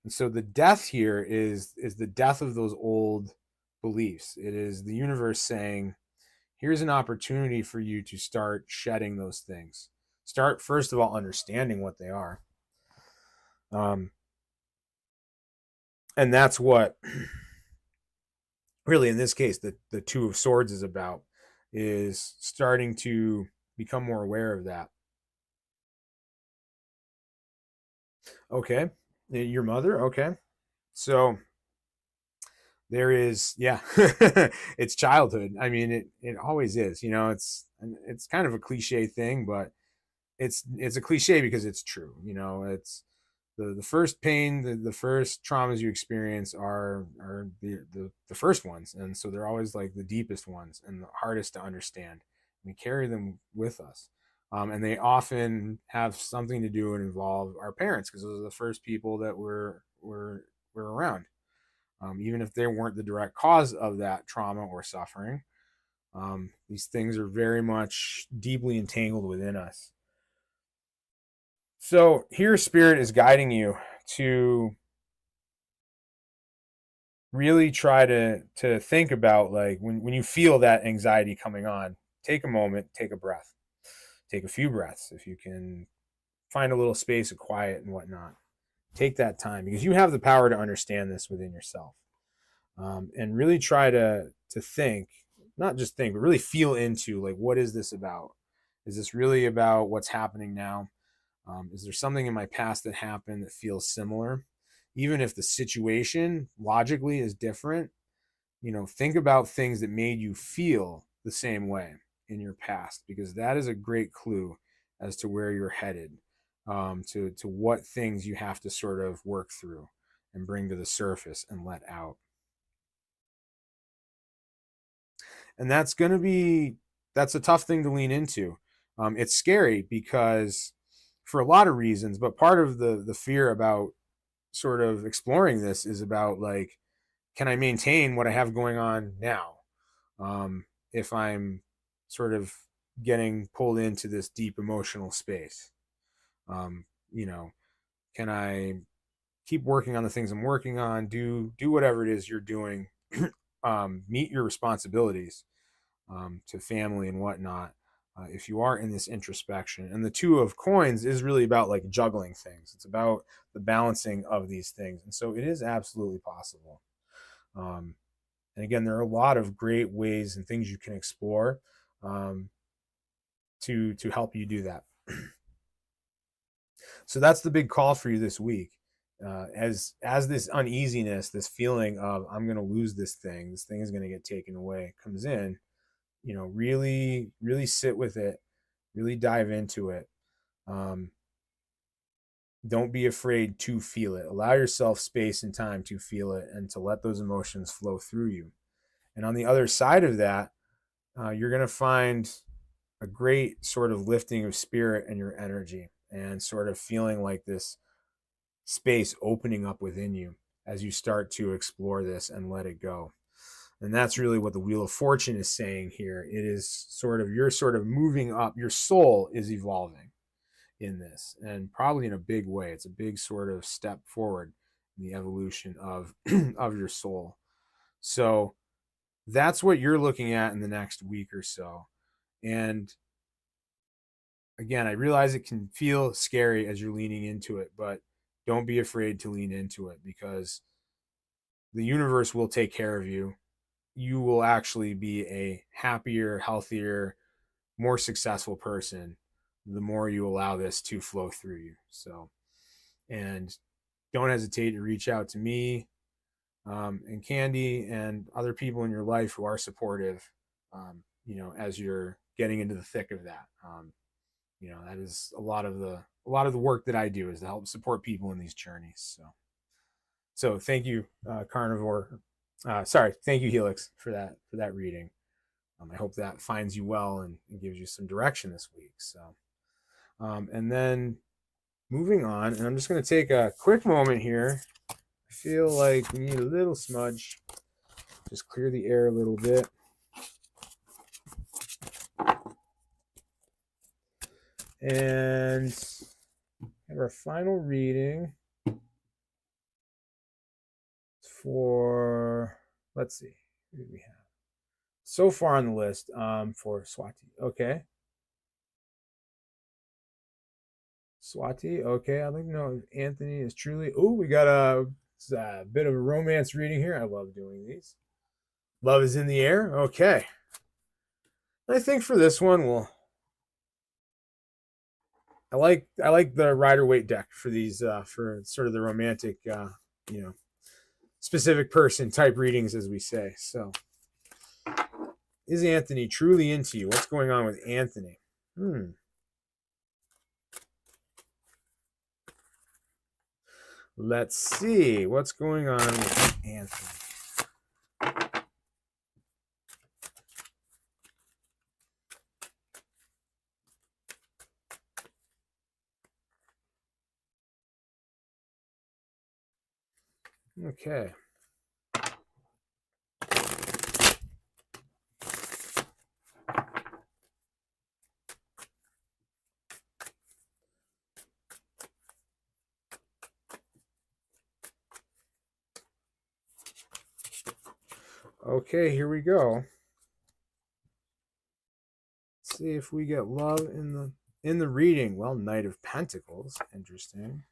And so the death here is the death of those old beliefs. It is the universe saying, here's an opportunity for you to start shedding those things. Start, first of all, understanding what they are. And that's what really in this case the Two of Swords is about, is starting to become more aware of that. Okay. Your mother? Okay. So there is, yeah, it's childhood. I mean, it always is, it's kind of a cliche thing, but it's a cliche because it's true. It's the first pain, the first traumas you experience are the first ones, and so they're always like the deepest ones and the hardest to understand. We carry them with us, and they often have something to do and involve our parents, because those are the first people that were around, even if they weren't the direct cause of that trauma or suffering. These things are very much deeply entangled within us. So here Spirit is guiding you to really try to think about, like, when you feel that anxiety coming on, take a moment, take a breath, take a few breaths if you can find a little space of quiet and whatnot. Take that time because you have the power to understand this within yourself, and really try to think, not just think, but really feel into, like, what is this about? Is this really about what's happening now? Is there something in my past that happened that feels similar? Even if the situation logically is different, think about things that made you feel the same way in your past, because that is a great clue as to where you're headed, to what things you have to sort of work through and bring to the surface and let out. And that's a tough thing to lean into. It's scary because, for a lot of reasons, but part of the fear about sort of exploring this is about, like, can I maintain what I have going on now, if I'm sort of getting pulled into this deep emotional space? um, you know can I keep working on the things I'm working on, do whatever it is you're doing, meet your responsibilities, to family and whatnot, if you are in this introspection. And the Two of Coins is really about, like, juggling things. It's about the balancing of these things, and so it is absolutely possible. um, and again, there are a lot of great ways and things you can explore, um, to help you do that. So that's the big call for you this week. As this uneasiness, this feeling of, I'm going to lose this thing is going to get taken away, comes in, really, really sit with it, really dive into it. Um, don't be afraid to feel it. Allow yourself space and time to feel it and to let those emotions flow through you. And on the other side of that, you're going to find a great sort of lifting of spirit and your energy, and sort of feeling like this space opening up within you as you start to explore this and let it go. And that's really what the Wheel of Fortune is saying here. It is sort of, you're sort of moving up, your soul is evolving in this, and probably in a big way. It's a big sort of step forward in the evolution of of your soul. So that's what you're looking at in the next week or so. And again, I realize it can feel scary as you're leaning into it, but don't be afraid to lean into it, because the universe will take care of you. You will actually be a happier, healthier, more successful person the more you allow this to flow through you. So, and don't hesitate to reach out to me, and Candy and other people in your life who are supportive, as you're getting into the thick of that. That is a lot of the work that I do, is to help support people in these journeys. So thank you, Carnivore. Sorry, thank you, Helix, for that reading. I hope that finds you well and gives you some direction this week. So, and then moving on, and I'm just going to take a quick moment here. I feel like we need a little smudge. Just clear the air a little bit. And have our final reading for, let's see, who do we have so far on the list, for Swati. Okay. Swati. Okay. I'd like to know if Anthony is truly. Oh, we got a bit of a romance reading here. I love doing these. Love is in the air. Okay. I think for this one, I like the Rider Waite deck for these, for sort of the romantic, you know specific person type readings, as we say. So, is Anthony truly into you? What's going on with Anthony? Let's see what's going on with Anthony. Okay. Okay, here we go. Let's see if we get love in the reading. Well, Knight of Pentacles. Interesting.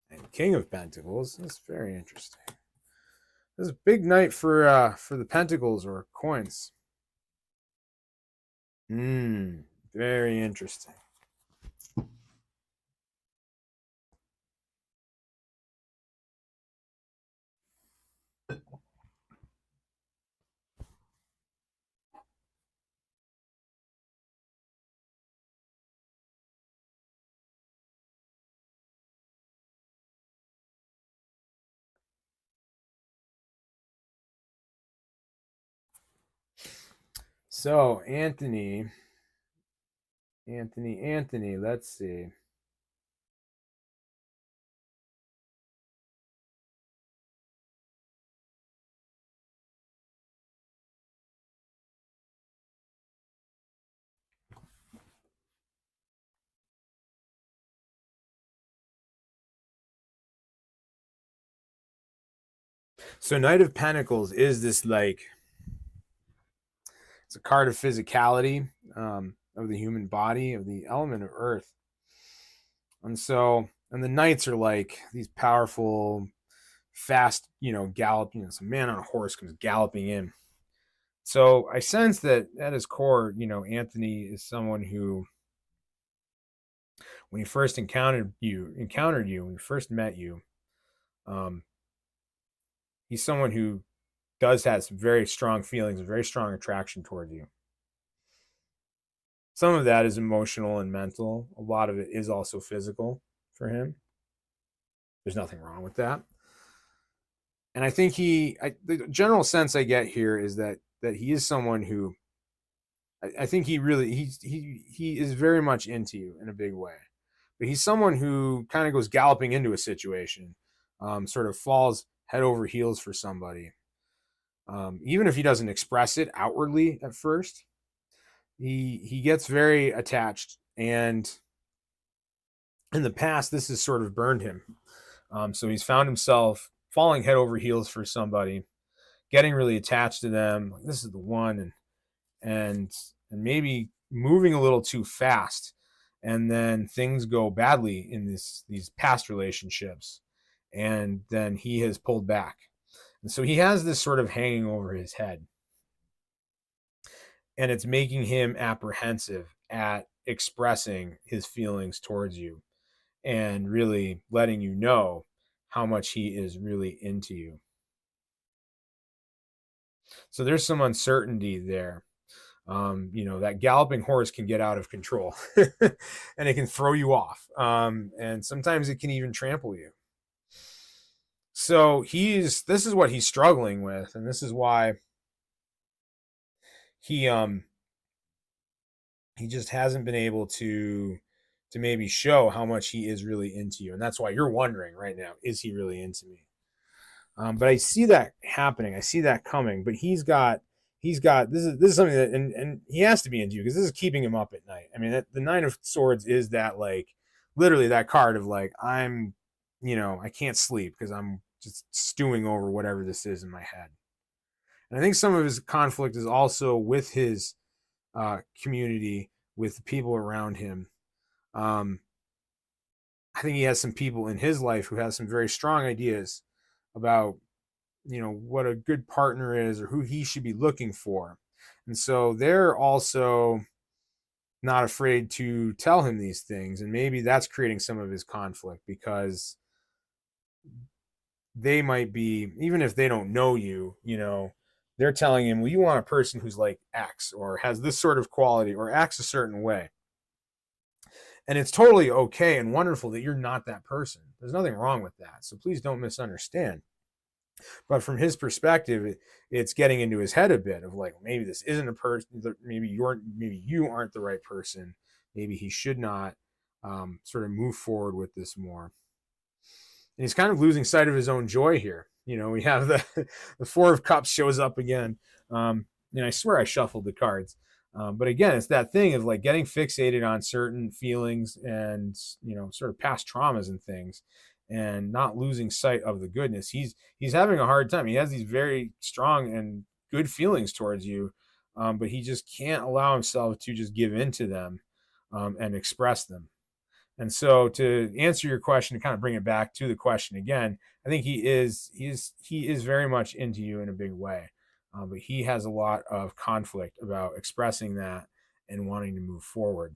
And King of Pentacles. That's very interesting. This is a big night for the Pentacles or coins. Very interesting. So, Anthony, let's see. So, Knight of Pentacles is this like, it's a card of physicality, of the human body, of the element of earth. And so, and the knights are like these powerful, fast, gallop, some man on a horse comes galloping in. So I sense that at his core, Anthony is someone who, when he first encountered you, when he first met you, um, he's someone who does have some very strong feelings, a very strong attraction toward you. Some of that is emotional and mental. A lot of it is also physical for him. There's nothing wrong with that. And I think the general sense I get here is that he is someone who, I think he really, he is very much into you in a big way. But he's someone who kind of goes galloping into a situation, sort of falls head over heels for somebody. Even if he doesn't express it outwardly at first, he gets very attached, and in the past, this has sort of burned him. So he's found himself falling head over heels for somebody, getting really attached to them. Like, this is the one, and maybe moving a little too fast, and then things go badly in these past relationships, and then he has pulled back, and so he has this sort of hanging over his head, and it's making him apprehensive at expressing his feelings towards you and really letting you know how much he is really into you. So there's some uncertainty there. That galloping horse can get out of control and it can throw you off. And sometimes it can even trample you. So this is what he's struggling with. And this is why he just hasn't been able to maybe show how much he is really into you. And that's why you're wondering right now, is he really into me? But I see that happening. I see that coming. But he's got this is something that, and he has to be into you because this is keeping him up at night. I mean, the Nine of Swords is that, like, literally that card of like, I'm, I can't sleep because I'm just stewing over whatever this is in my head. And I think some of his conflict is also with his community, with the people around him. I think he has some people in his life who has some very strong ideas about, what a good partner is or who he should be looking for. And so they're also not afraid to tell him these things. And maybe that's creating some of his conflict because they might be, even if they don't know you, they're telling him, well, you want a person who's like X or has this sort of quality or acts a certain way. And it's totally okay and wonderful that you're not that person. There's nothing wrong with that. So please don't misunderstand. But from his perspective, it's getting into his head a bit of like, maybe this isn't a person. Maybe you aren't the right person. Maybe he should not sort of move forward with this more. And he's kind of losing sight of his own joy here. We have the Four of Cups shows up again. And I swear I shuffled the cards. But again, it's that thing of like getting fixated on certain feelings and, sort of past traumas and things, and not losing sight of the goodness. He's having a hard time. He has these very strong and good feelings towards you, but he just can't allow himself to just give in to them, and express them. And so, to answer your question, to kind of bring it back to the question again, I think he is very much into you in a big way, but he has a lot of conflict about expressing that and wanting to move forward.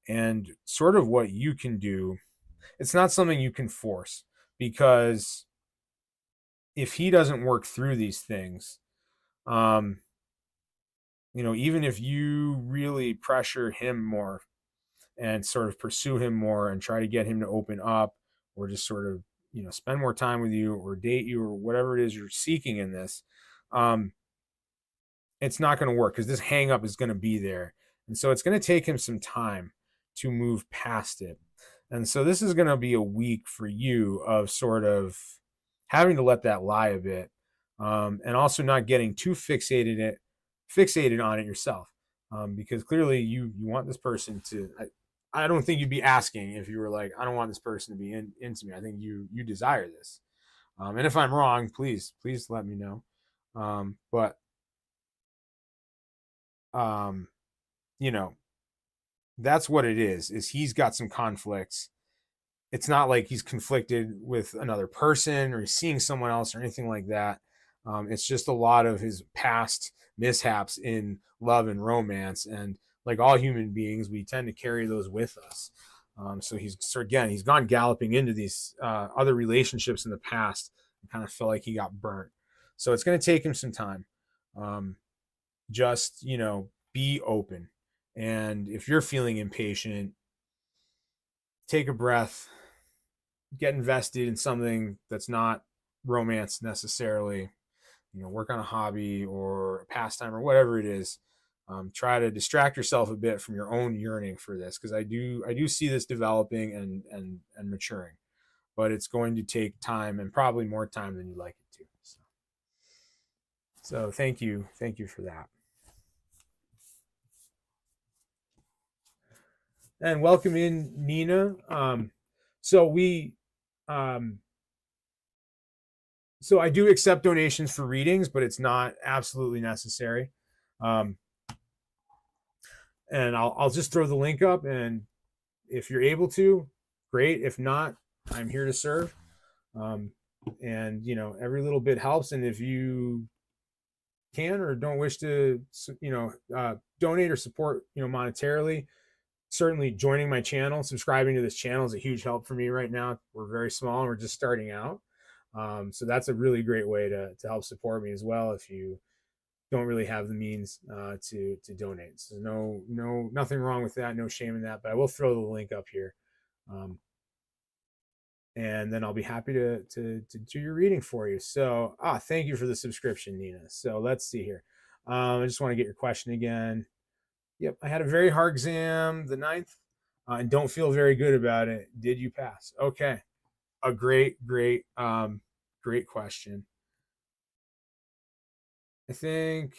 And sort of what you can do, it's not something you can force, because if he doesn't work through these things, um, even if you really pressure him more and sort of pursue him more and try to get him to open up, or just sort of spend more time with you or date you or whatever it is you're seeking in this, um, it's not going to work, because this hang up is going to be there. And so it's going to take him some time to move past it. And so this is going to be a week for you of sort of having to let that lie a bit, and also not getting too fixated on it yourself, because clearly you want this person to. I don't think you'd be asking if you were like, I don't want this person to be into me. I think you desire this, and if I'm wrong, please let me know. But um, you know that's what it is he's got some conflicts. It's not like he's conflicted with another person or he's seeing someone else or anything like that. It's just a lot of his past mishaps in love and romance, and like all human beings, we tend to carry those with us. He's gone galloping into these other relationships in the past and kind of felt like he got burnt. So it's going to take him some time. Just be open, and if you're feeling impatient, take a breath, get invested in something that's not romance necessarily. Work on a hobby or a pastime or whatever it is. Try to distract yourself a bit from your own yearning for this, because I do see this developing and maturing, but it's going to take time, and probably more time than you'd like it to. So thank you for that, and welcome in Nina. So we um, so I do accept donations for readings, but it's not absolutely necessary. Um, and I'll just throw the link up, and if you're able to, great. If not, I'm here to serve. Um, and every little bit helps. And if you can or don't wish to, donate or support, monetarily, certainly joining my channel, subscribing to this channel is a huge help for me right now. We're very small and we're just starting out. So that's a really great way to help support me as well, if you don't really have the means to donate. So nothing wrong with that, no shame in that. But I will throw the link up here, and then I'll be happy to do your reading for you. So thank you for the subscription, Nina. So let's see here. I just want to get your question again. Yep, I had a very hard exam the 9th, and don't feel very good about it. Did you pass? Okay, a great question. I think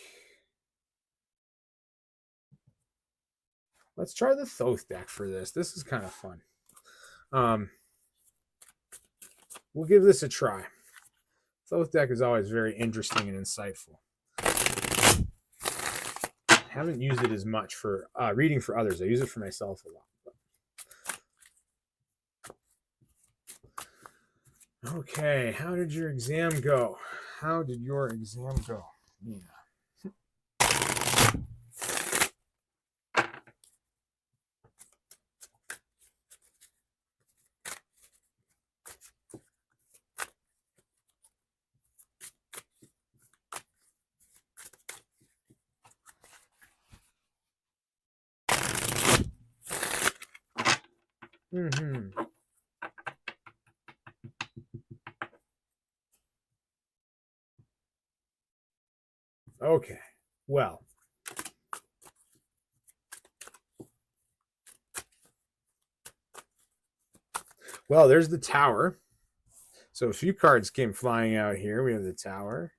let's try the Thoth deck for this. This is kind of fun. We'll give this a try. Thoth deck is always very interesting and insightful. I haven't used it as much for reading for others. I use it for myself a lot. Okay, how did your exam go? How did your exam go, Nina? Mm-hmm. Okay, well, there's the Tower. So a few cards came flying out here. We have the Tower.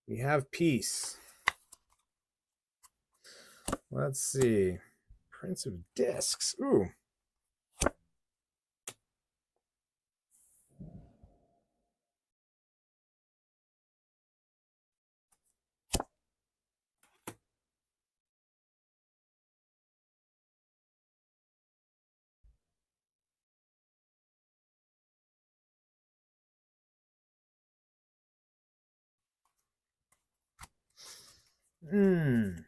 We have Peace. Let's see. Prince of Discs. Ooh. Hmm.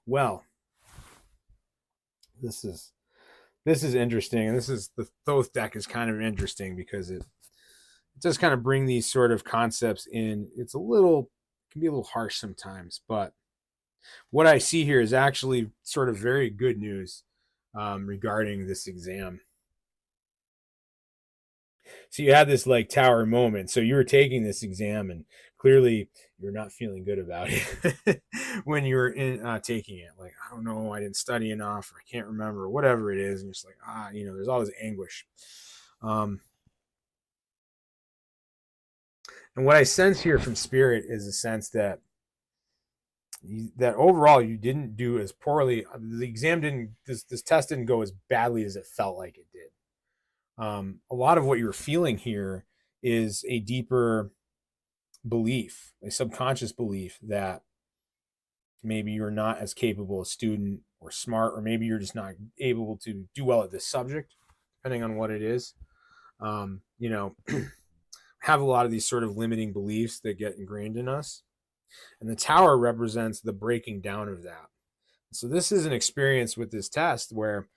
Well, this is interesting, and this is the Thoth deck is kind of interesting because it does kind of bring these sort of concepts in. It's a little can be a little harsh sometimes, but what I see here is actually sort of very good news regarding this exam. So you had this like tower moment. So you were taking this exam, and clearly you're not feeling good about it when you were in taking it. Like, I don't know, I didn't study enough, or I can't remember, or whatever it is, and you're just like, there's all this anguish. Um, and what I sense here from Spirit is a sense that that overall you didn't do as poorly. The exam didn't. This test didn't go as badly as it felt like it did. A lot of what you're feeling here is a deeper belief, a subconscious belief that maybe you're not as capable a student or smart, or maybe you're just not able to do well at this subject, depending on what it is. You know, have a lot of these sort of limiting beliefs that get ingrained in us. And the tower represents the breaking down of that. So this is an experience with this test where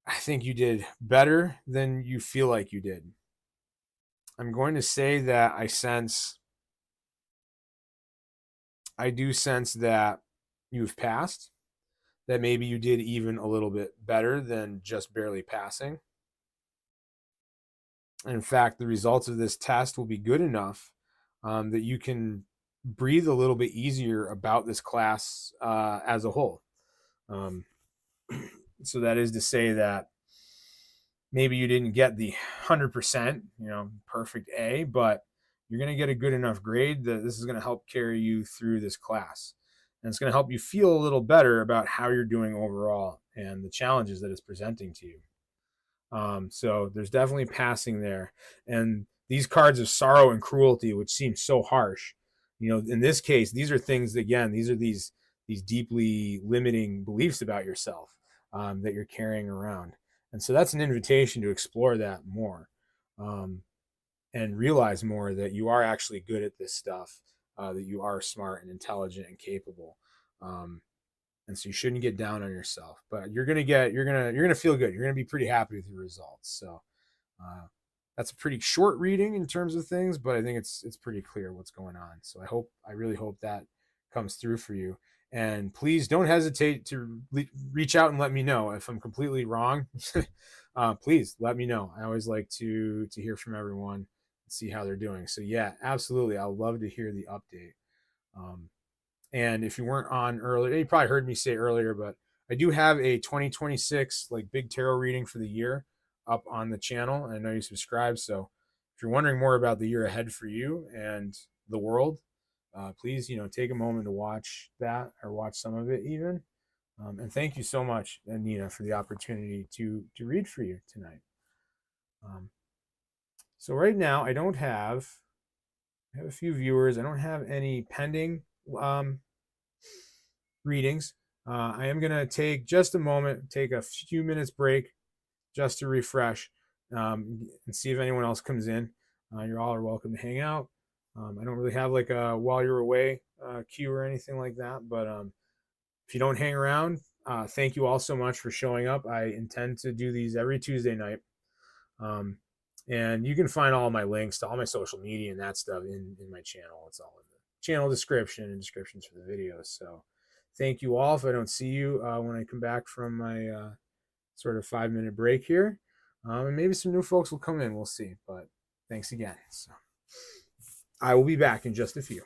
I think you did better than you feel like you did. I'm going to say that I do sense that you've passed, that maybe you did even a little bit better than just barely passing. In fact, the results of this test will be good enough that you can breathe a little bit easier about this class as a whole. Um, so that is to say that maybe you didn't get the 100%, perfect A, but you're going to get a good enough grade that this is going to help carry you through this class. And it's going to help you feel a little better about how you're doing overall and the challenges that it's presenting to you. So there's definitely passing there. And these cards of sorrow and cruelty, which seem so harsh, in this case, these are things, again, these are these deeply limiting beliefs about yourself that you're carrying around. And so that's an invitation to explore that more um, and realize more that you are actually good at this stuff, that you are smart and intelligent and capable. And so you shouldn't get down on yourself, but you're gonna feel good. You're gonna be pretty happy with your results. So that's a pretty short reading in terms of things, but I think it's pretty clear what's going on. So I really hope that comes through for you. And please don't hesitate to reach out and let me know if I'm completely wrong. Please let me know. I always like to hear from everyone and see how they're doing. So yeah, absolutely, I'd love to hear the update. Um, and if you weren't on earlier, you probably heard me say earlier, but I do have a 2026 like big tarot reading for the year up on the channel. And I know you subscribe. So if you're wondering more about the year ahead for you and the world, please, take a moment to watch that or watch some of it even. And thank you so much, Anita, for the opportunity to read for you tonight. Um, so right now, I have a few viewers. I don't have any pending readings. I am going to take just a moment, take a few minutes break just to refresh and see if anyone else comes in. You all are welcome to hang out. I don't really have like a while you're away cue or anything like that, but if you don't hang around, thank you all so much for showing up. I intend to do these every Tuesday night. Um, and you can find all my links to all my social media and that stuff in my channel. It's all in the channel description and descriptions for the videos. So thank you all. If I don't see you when I come back from my sort of 5-minute break here, and maybe some new folks will come in. We'll see. But thanks again. So I will be back in just a few.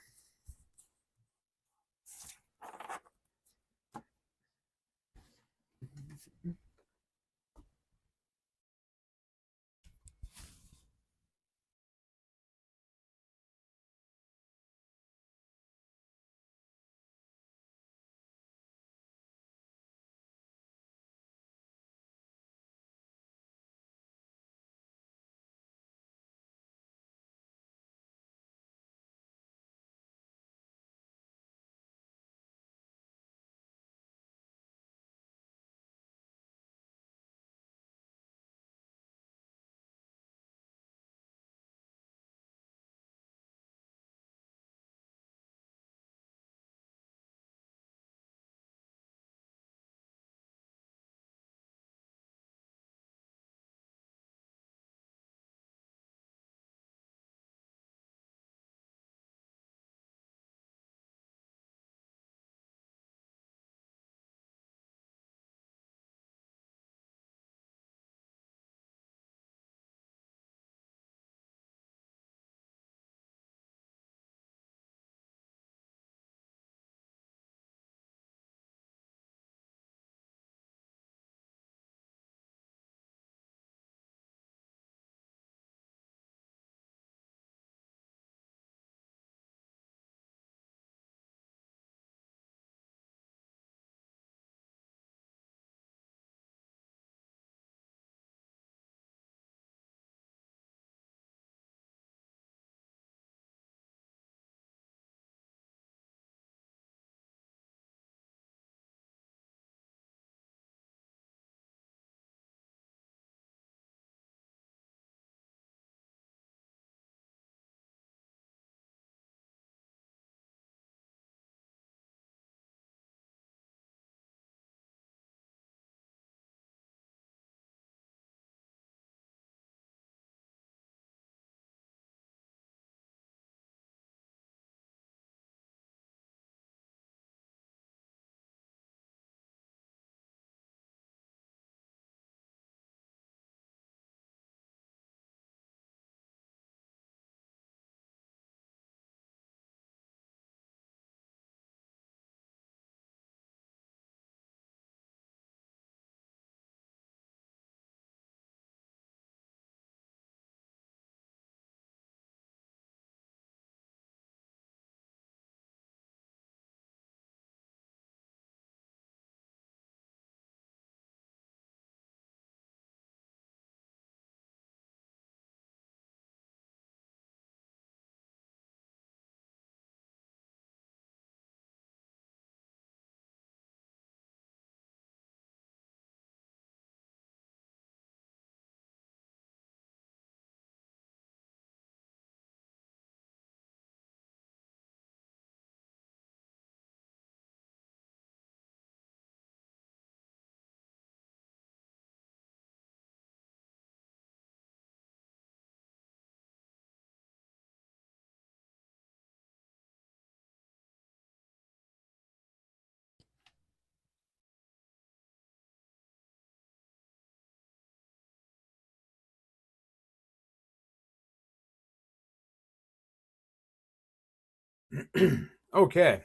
Okay.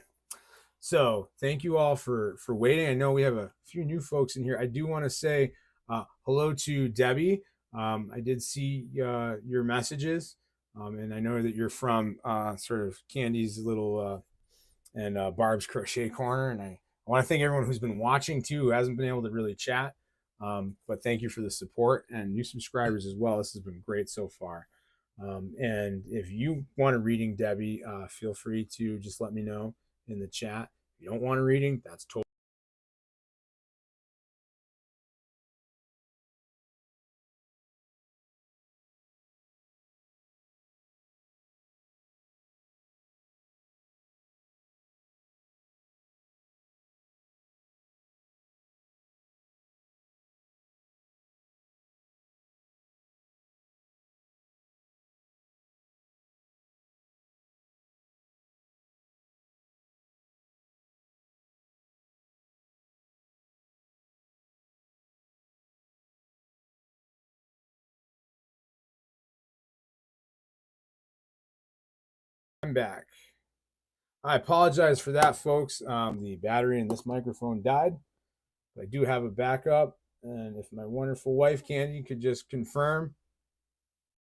So thank you all for waiting. I know we have a few new folks in here. I do want to say hello to Debbie. I did see your messages, and I know that you're from sort of Candy's little and Barb's Crochet Corner. And I want to thank everyone who's been watching too, who hasn't been able to really chat. But thank you for the support and new subscribers as well. This has been great so far. And if you want a reading, Debbie, feel free to just let me know in the chat. If you don't want a reading, that's totally I'm back. I apologize for that, folks. The battery in this microphone died. But I do have a backup. And if my wonderful wife, Candy, could just confirm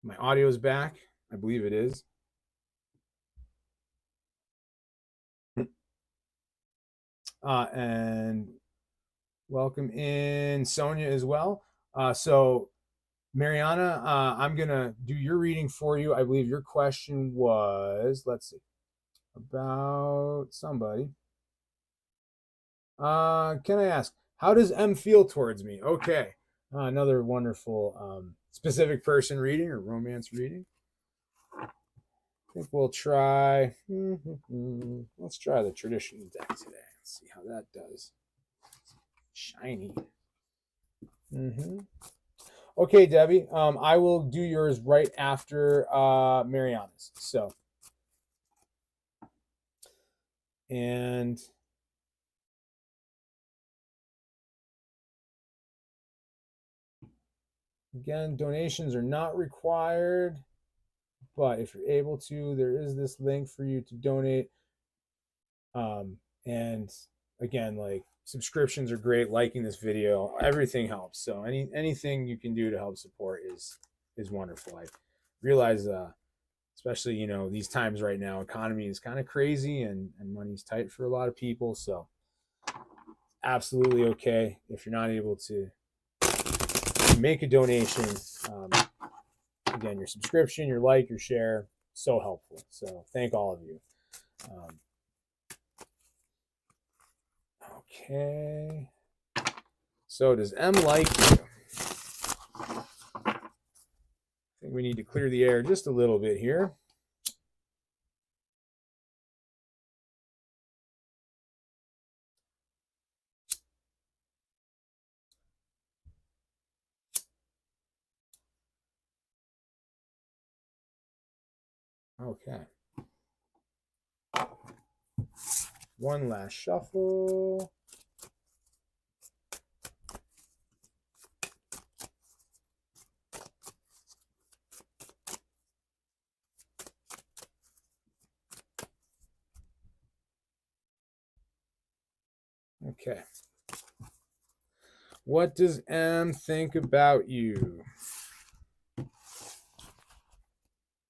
my audio is back, I believe it is. And welcome in Sonia as well. So, Mariana, I'm going to do your reading for you. I believe your question was, let's see, about somebody. Can I ask, how does M feel towards me? Okay. Another wonderful specific person reading or romance reading. I think we'll try, let's try the traditional deck today. Let's see how that does. Shiny. Okay, Debbie, I will do yours right after Mariana's. So, and again, donations are not required, but if you're able to, there is this link for you to donate. And again, like subscriptions are great, liking this video, everything helps. So anything you can do to help support is wonderful. I realize especially these times right now, economy is kind of crazy and money's tight for a lot of people. So absolutely okay if you're not able to make a donation. Again, your subscription, your like, your share, so helpful. So thank all of you. Okay. So does M like you? I think we need to clear the air just a little bit here. Okay. One last shuffle. Okay. What does M think about you?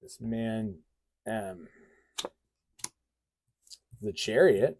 This man, M. The Chariot.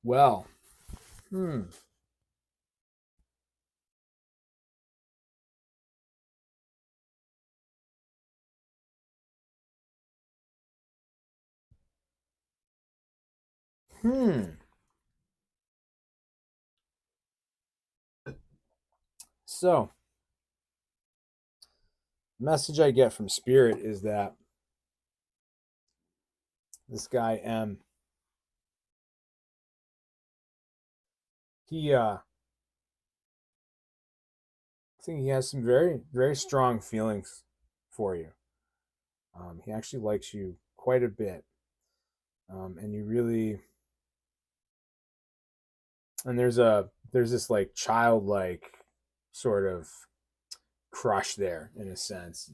Well, So, message I get from Spirit is that this guy M, he I think he has some very, very strong feelings for you. He actually likes you quite a bit. And you really, and there's this like childlike sort of crush there in a sense.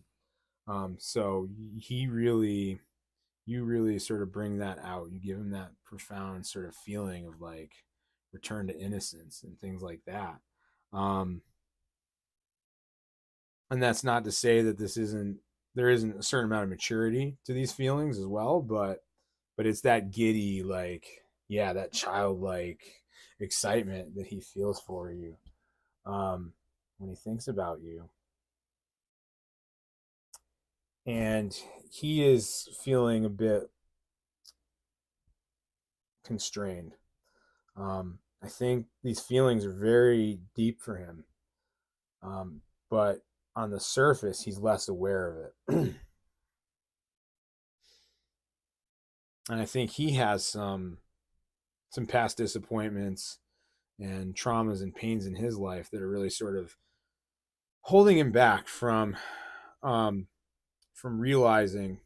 So he really, you really sort of bring that out. You give him that profound sort of feeling of like return to innocence and things like that. Um, and that's not to say that there isn't a certain amount of maturity to these feelings as well, but it's that giddy, like, yeah, that childlike excitement that he feels for you, when he thinks about you. And he is feeling a bit constrained. I think these feelings are very deep for him, but on the surface, he's less aware of it. And I think he has some past disappointments and traumas and pains in his life that are really sort of holding him back um, from realizing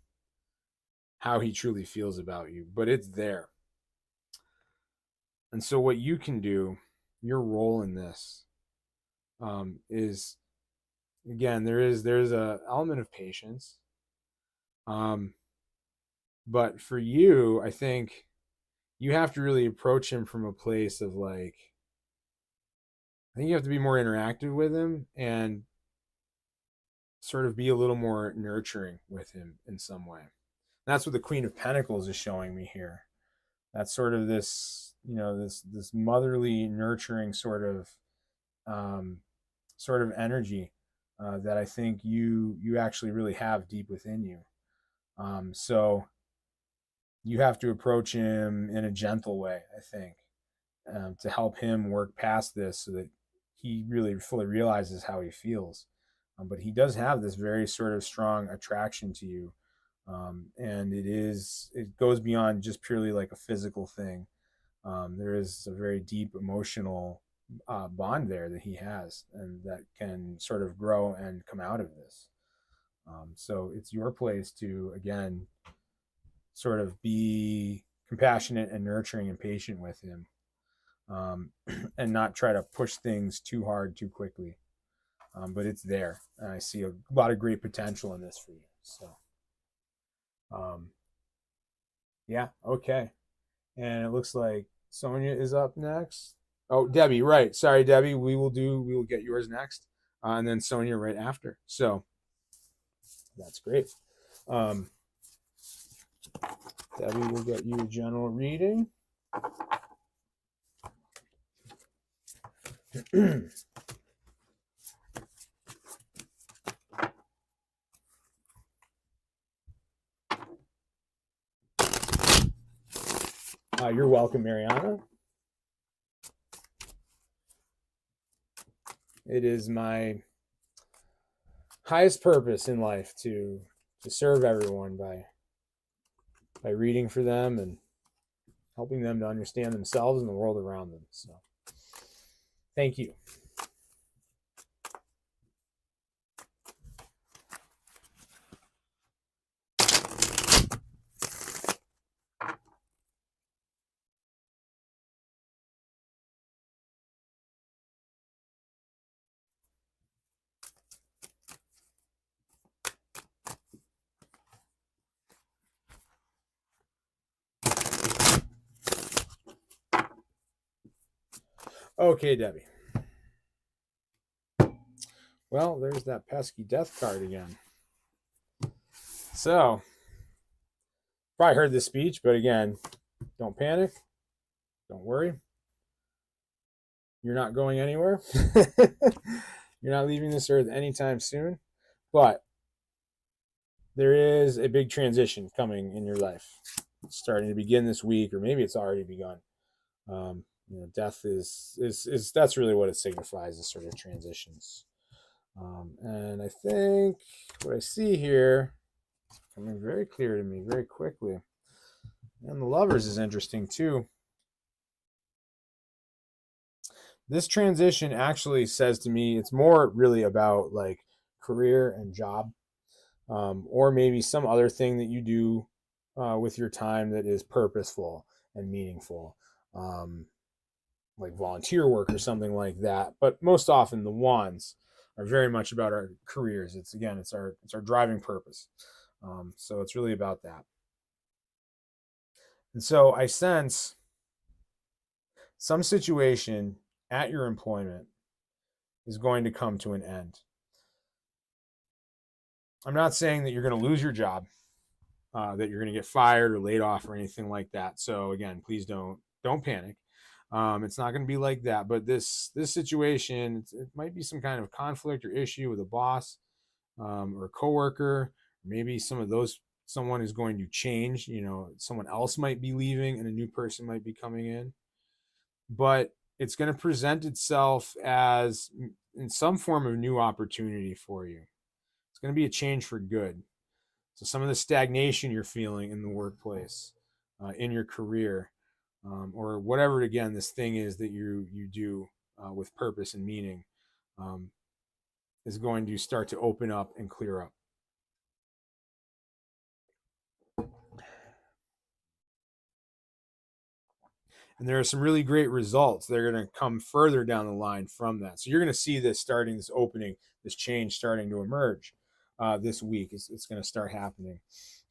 how he truly feels about you. But it's there. And so, what you can do, your role in this, is again there's a element of patience, um, but for you, I think you have to really approach him from a place of like, I think you have to be more interactive with him and sort of be a little more nurturing with him in some way. That's what the Queen of Pentacles is showing me here. That's sort of this, this motherly, nurturing um, sort of energy that I think you actually really have deep within you. So you have to approach him in a gentle way, I think, to help him work past this so that he really fully realizes how he feels. But he does have this very sort of strong attraction to you. And it goes beyond just purely like a physical thing. There is a very deep emotional bond there that he has, and that can sort of grow and come out of this. So it's your place to, again, sort of be compassionate and nurturing and patient with him, and not try to push things too hard too quickly. But it's there, and I see a lot of great potential in this for you. So, um, yeah, okay. And it looks like Sonia is up next. Oh, Debbie, right? Sorry, Debbie. We will get yours next, and then Sonia right after. So that's great. Um, Debbie will get you a general reading. You're welcome, Mariana. It is my highest purpose in life to serve everyone by reading for them and helping them to understand themselves and the world around them. So, thank you. Okay, Debbie. Well, there's that pesky death card again. So, probably heard this speech, but again, don't panic. Don't worry. You're not going anywhere. You're not leaving this earth anytime soon. But there is a big transition coming in your life. It's starting to begin this week, or maybe it's already begun. Death is that's really what it signifies, is sort of transitions. And I think what I see here is becoming very clear to me very quickly. And the Lovers is interesting too. This transition actually says to me it's more really about like career and job, or maybe some other thing that you do with your time that is purposeful and meaningful, like volunteer work or something like that. But most often, the wands are very much about our careers. It's again, it's our driving purpose. So it's really about that. And so I sense some situation at your employment is going to come to an end. I'm not saying that you're going to lose your job, that you're going to get fired or laid off or anything like that. So again, please don't panic. It's not going to be like that. But this situation, it might be some kind of conflict or issue with a boss, or a coworker. Maybe someone is going to change. Someone else might be leaving and a new person might be coming in. But it's going to present itself as in some form of new opportunity for you. It's going to be a change for good. So some of the stagnation you're feeling in the workplace, in your career, or whatever, again, this thing is that you do with purpose and meaning, is going to start to open up and clear up. And there are some really great results that are going to come further down the line from that. So you're going to see this opening, this change starting to emerge this week. It's going to start happening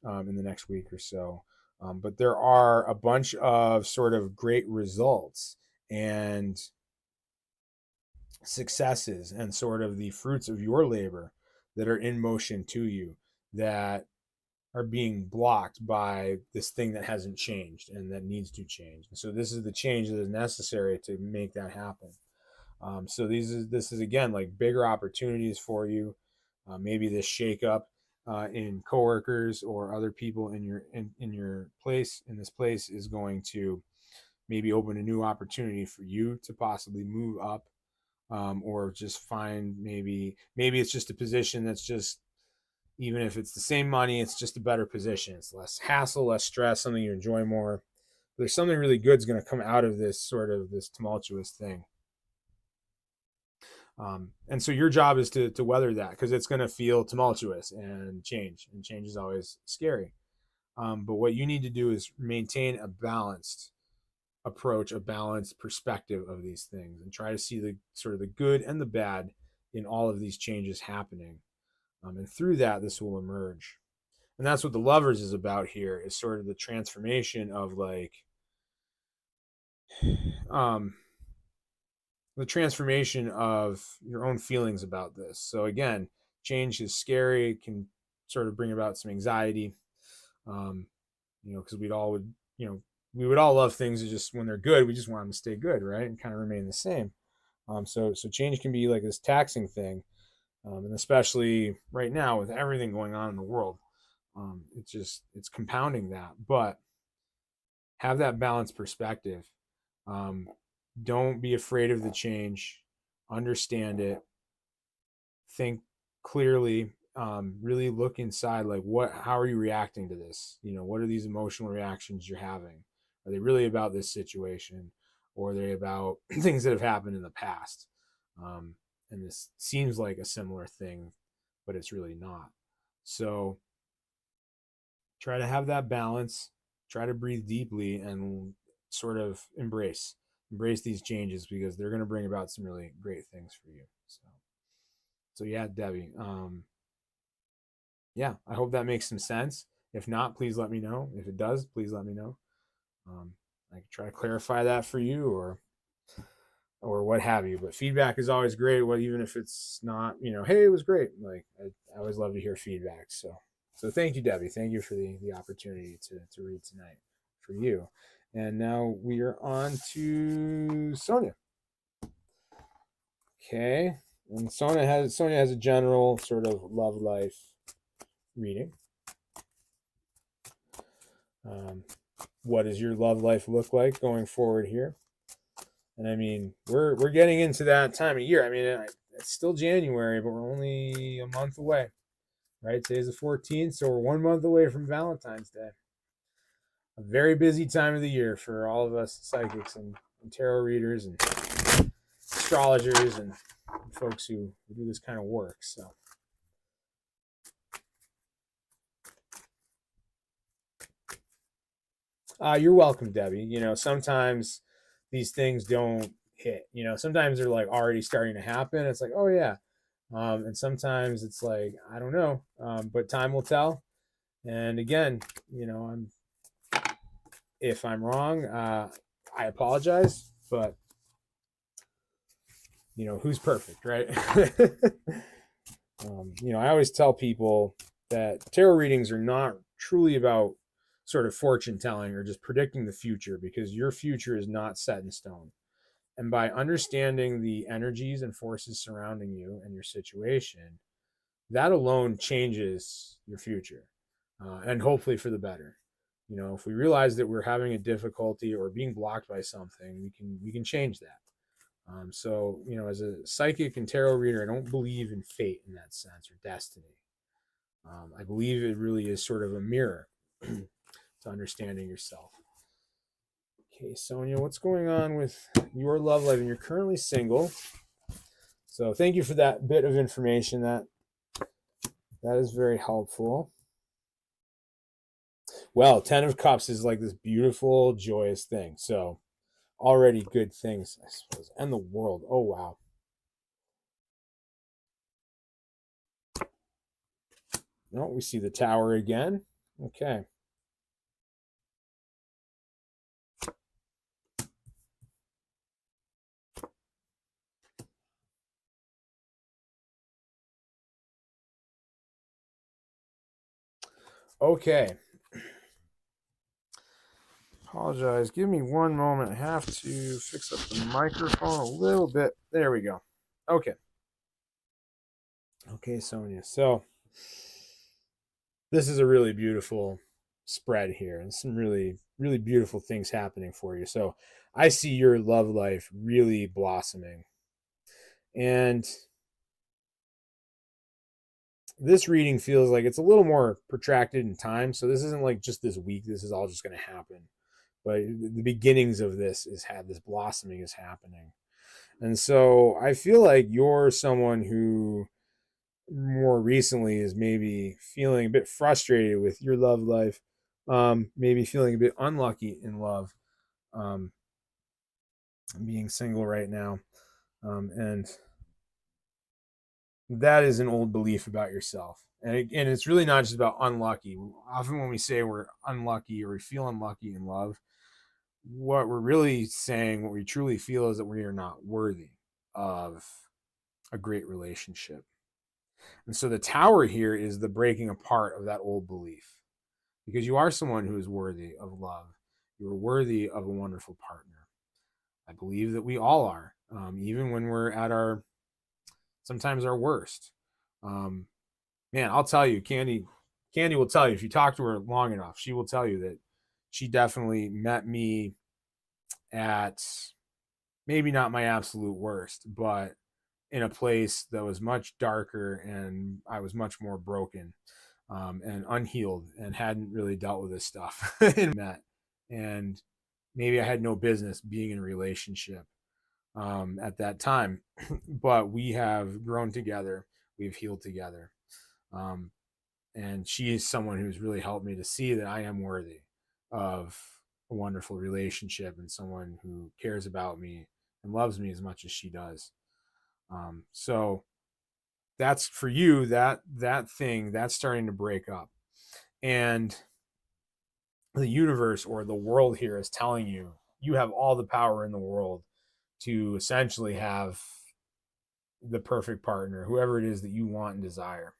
in the next week or so. But there are a bunch of sort of great results and successes and sort of the fruits of your labor that are in motion to you that are being blocked by this thing that hasn't changed and that needs to change. And so this is the change that is necessary to make that happen. So this is again like bigger opportunities for you. Maybe this shakeup in coworkers or other people in your place in this place is going to maybe open a new opportunity for you to possibly move up, or just find maybe it's just a position that's just, even if it's the same money, it's just a better position. It's less hassle, less stress, something you enjoy more. There's something really good is going to come out of this tumultuous thing. And so your job is to weather that, because it's going to feel tumultuous and change is always scary. But what you need to do is maintain a balanced approach, a balanced perspective of these things, and try to see the sort of the good and the bad in all of these changes happening. And through that, this will emerge. And that's what the Lovers is about here, is sort of the transformation of like, the transformation of your own feelings about this. So again, change is scary. It can sort of bring about some anxiety, because we would all love things that just, when they're good, we just want them to stay good, right? And kind of remain the same. So change can be like this taxing thing. And especially right now with everything going on in the world, it's compounding that. But have that balanced perspective. Don't be afraid of the change. Understand it. Think clearly. Really look inside. Like, how are you reacting to this? What are these emotional reactions you're having? Are they really about this situation, or are they about things that have happened in the past? And this seems like a similar thing, but it's really not. So try to have that balance. Try to breathe deeply and sort of embrace these changes, because they're going to bring about some really great things for you. So yeah, Debbie. Yeah, I hope that makes some sense. If not, please let me know. If it does, please let me know. I can try to clarify that for you, or what have you. But feedback is always great. Well, even if it's not, hey, it was great. Like I always love to hear feedback. So thank you, Debbie. Thank you for the opportunity to read tonight for you. And now we are on to Sonia. Okay. And Sonia has a general sort of love life reading. What does your love life look like going forward here? And I mean, we're getting into that time of year. I mean, it's still January, but we're only a month away, right? Today's the 14th, so we're 1 month away from Valentine's Day. A very busy time of the year for all of us psychics and tarot readers and astrologers and folks who do this kind of work. So you're welcome, Debbie. Sometimes these things don't hit. Sometimes they're like already starting to happen. It's like, oh yeah. And sometimes it's like, I don't know, but time will tell. And again, if I'm wrong, I apologize, but who's perfect, right? I always tell people that tarot readings are not truly about sort of fortune telling or just predicting the future, because your future is not set in stone. And by understanding the energies and forces surrounding you and your situation, that alone changes your future, and hopefully for the better. If we realize that we're having a difficulty or being blocked by something, we can change that. So, as a psychic and tarot reader, I don't believe in fate in that sense or destiny. I believe it really is sort of a mirror to understanding yourself. Okay, Sonia, what's going on with your love life? And you're currently single. So thank you for that bit of information. That is very helpful. Well, 10 of Cups is like this beautiful, joyous thing. So already good things, I suppose. And the World. Oh, wow. No, we see the Tower again. Okay. Okay. Apologize. Give me one moment. I have to fix up the microphone a little bit. There we go. Okay. Okay, Sonia. So this is a really beautiful spread here, and some really, really beautiful things happening for you. So I see your love life really blossoming. And this reading feels like it's a little more protracted in time. So this isn't like just this week. This is all just going to happen. But the beginnings of this this blossoming is happening. And so I feel like you're someone who more recently is maybe feeling a bit frustrated with your love life, maybe feeling a bit unlucky in love, um, being single right now. And that is an old belief about yourself. And it's really not just about unlucky. Often when we say we're unlucky or we feel unlucky in love, what we're really saying, what we truly feel, is that we are not worthy of a great relationship. And so the Tower here is the breaking apart of that old belief, because you are someone who is worthy of love. You are worthy of a wonderful partner. I believe that we all are, even when we're at sometimes our worst. Um, Man, I'll tell you, Candy will tell you, if you talk to her long enough, she will tell you that she definitely met me at maybe not my absolute worst, but in a place that was much darker, and I was much more broken, and unhealed, and hadn't really dealt with this stuff in met. And maybe I had no business being in a relationship at that time, but we have grown together, we've healed together. Um, and she is someone who's really helped me to see that I am worthy of a wonderful relationship and someone who cares about me and loves me as much as she does. So that's for you, that thing that's starting to break up, and the universe or the world here is telling you you have all the power in the world to essentially have the perfect partner, whoever it is that you want and desire.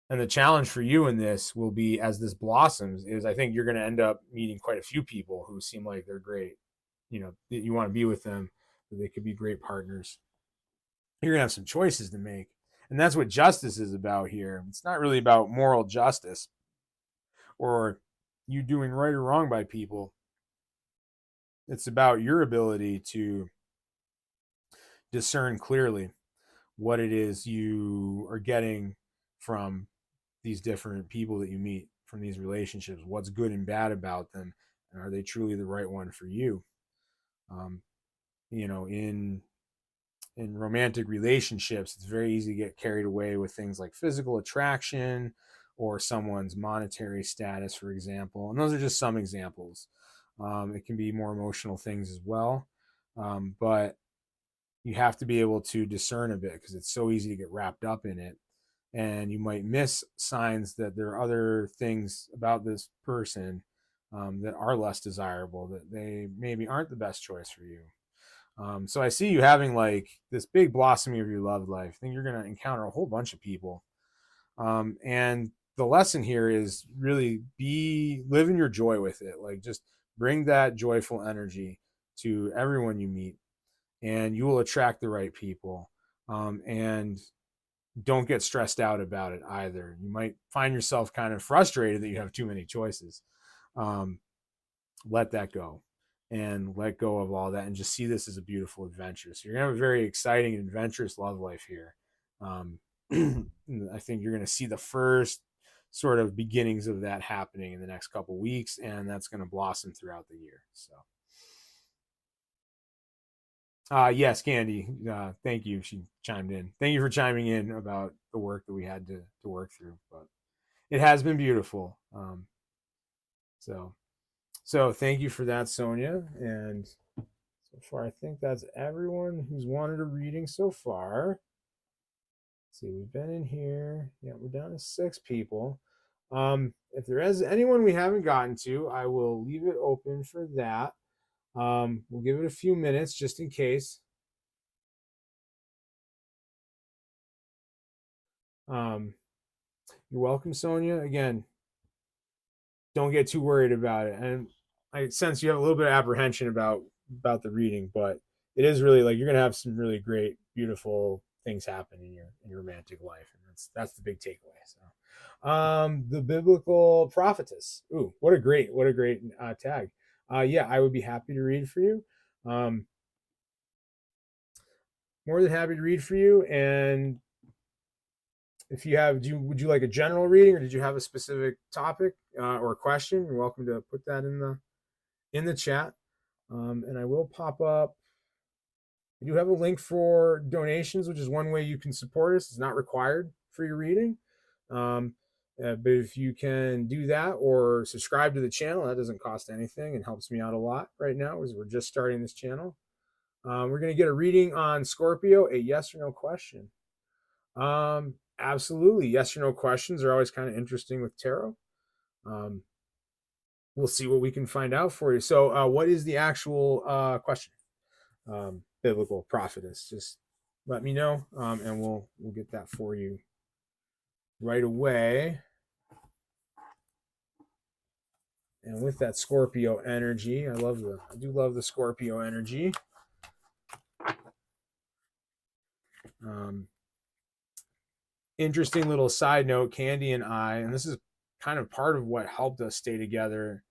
And the challenge for you in this will be, as this blossoms, is I think you're going to end up meeting quite a few people who seem like they're great. That you want to be with them, that they could be great partners. You're going to have some choices to make. And that's what justice is about here. It's not really about moral justice or you doing right or wrong by people. It's about your ability to discern clearly what it is you are getting from these different people that you meet, from these relationships, what's good and bad about them, and are they truly the right one for you. um, you know, in romantic relationships, it's very easy to get carried away with things like physical attraction or someone's monetary status, for example. And those are just some examples. It can be more emotional things as well. But you have to be able to discern a bit, because it's so easy to get wrapped up in it. And you might miss signs that there are other things about this person that are less desirable, that they maybe aren't the best choice for you. So I see you having like this big blossoming of your love life. I think you're going to encounter a whole bunch of people. And the lesson here is really live in your joy with it. Like, just bring that joyful energy to everyone you meet, and you will attract the right people. And don't get stressed out about it either. You might find yourself kind of frustrated that you have too many choices. Um, let that go, and let go of all that, and just see this as a beautiful adventure. So you're gonna have a very exciting and adventurous love life here. I think you're gonna see the first sort of beginnings of that happening in the next couple weeks, and that's gonna blossom throughout the year. So yes, Candy, thank you. She chimed in. Thank you for chiming in about the work that we had to work through, but it has been beautiful. So So thank you for that, Sonia. And so far, I think that's everyone who's wanted a reading so far. Let's see, we've been in here. Yeah, we're down to 6 people. If there is anyone we haven't gotten to, I will leave it open for that. We'll give it a few minutes just in case. Um, you're welcome, Sonia. Again, don't get too worried about it. And I sense you have a little bit of apprehension about the reading, but it is really like you're gonna have some really great, beautiful things happen in your romantic life, and that's the big takeaway. So, the biblical prophetess. Ooh, what a great tag. Yeah, I would be happy to read for you. Um, More than happy to read for you. And if you have, would you like a general reading, or did you have a specific topic or a question? You're welcome to put that in the chat. And I will pop up. I do have a link for donations, which is one way you can support us. It's not required for your reading. But if you can do that or subscribe to the channel, that doesn't cost anything and helps me out a lot right now, as we're just starting this channel. We're going to get a reading on Scorpio, a yes or no question. Absolutely. Yes or no questions are always kind of interesting with tarot. We'll see what we can find out for you. So, what is the actual question? Biblical prophetess, just let me know, and we'll get that for you right away. And with that Scorpio energy, I do love the Scorpio energy. Interesting little side note, Candy and I, and this is kind of part of what helped us stay together,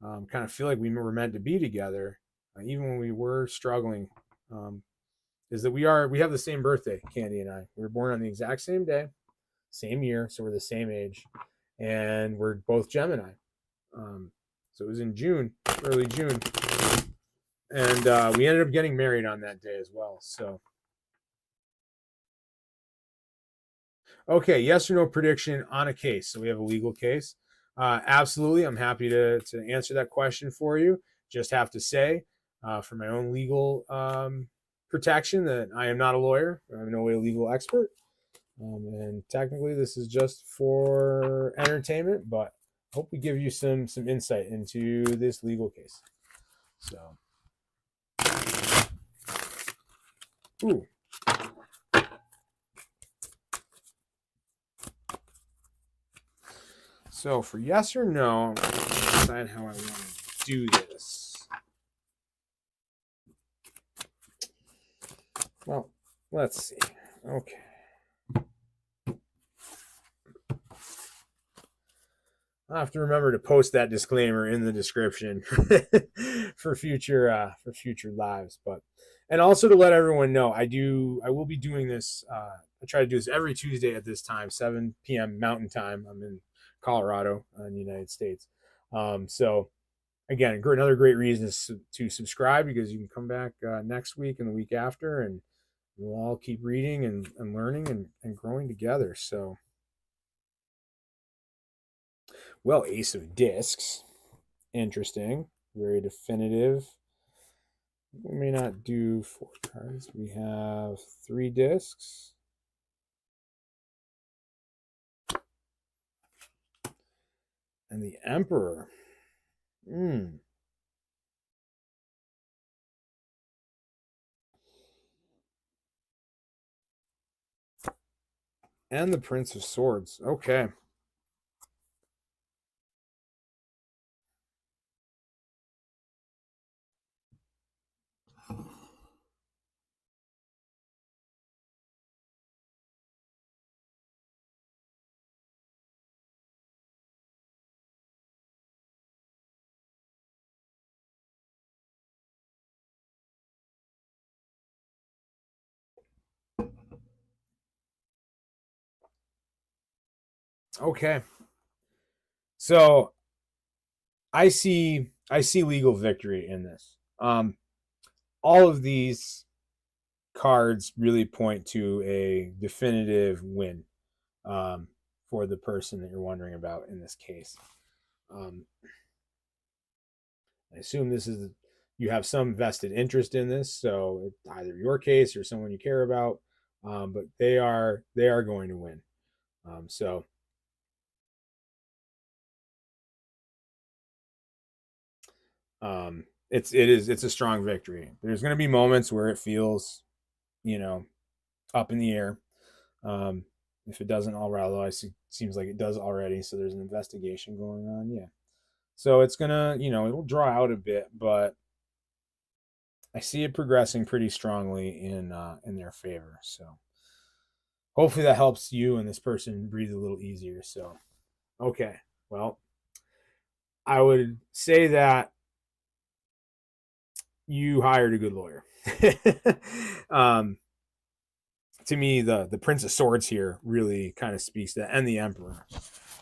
kind of feel like we were meant to be together, even when we were struggling, is that we have the same birthday, Candy and I. We were born on the exact same day, same year, so we're the same age, and we're both Gemini. So it was in June, early June, and we ended up getting married on that day as well. So, okay, yes or no prediction on a case. So we have a legal case. Absolutely, I'm happy to answer that question for you. Just have to say, for my own legal protection, that I am not a lawyer. I'm no way a legal expert. And technically, this is just for entertainment, but hope we give you some insight into this legal case. So, ooh. So for yes or no, I'm going to decide how I want to do this. Well, let's see. Okay. I'll have to remember to post that disclaimer in the description for future lives. But And also to let everyone know, I will be doing this. I try to do this every Tuesday at this time, 7 p.m. Mountain Time. I'm in Colorado in the United States. So again, another great reason is to subscribe, because you can come back next week and the week after, and we'll all keep reading and learning and growing together. So, well, Ace of Discs, interesting, very definitive. We may not do 4 cards. We have 3 discs. And the Emperor. And the Prince of Swords. Okay. Okay. So I see legal victory in this. All of these cards really point to a definitive win um, for the person that you're wondering about in this case. Um, I assume this is you have some vested interest in this, so it's either your case or someone you care about. But they are going to win. So it's a strong victory. There's going to be moments where it feels, you know, up in the air. Um, if it doesn't already, although it seems like it does already. So there's an investigation going on. Yeah. So it's gonna, it'll draw out a bit, but I see it progressing pretty strongly in their favor. So hopefully that helps you and this person breathe a little easier. So okay, well, I would say that you hired a good lawyer. um, to me, the Prince of Swords here really kind of speaks to that, and the Emperor.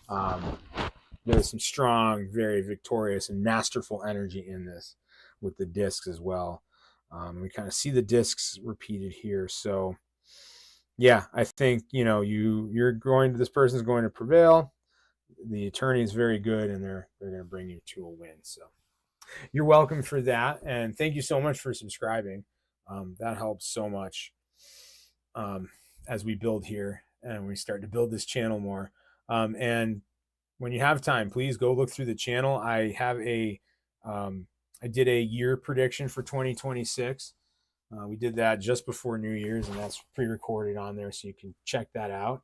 Um, there's some strong, very victorious and masterful energy in this with the discs as well. We kind of see the discs repeated here. So yeah, I think you're going to this person's going to prevail. The attorney is very good, and they're going to bring you to a win. So you're welcome for that, and thank you so much for subscribing. That helps so much um, as we build here and we start to build this channel more. And when you have time, please go look through the channel. Um, I did a year prediction for 2026. We did that just before New Year's, and that's pre-recorded on there, so you can check that out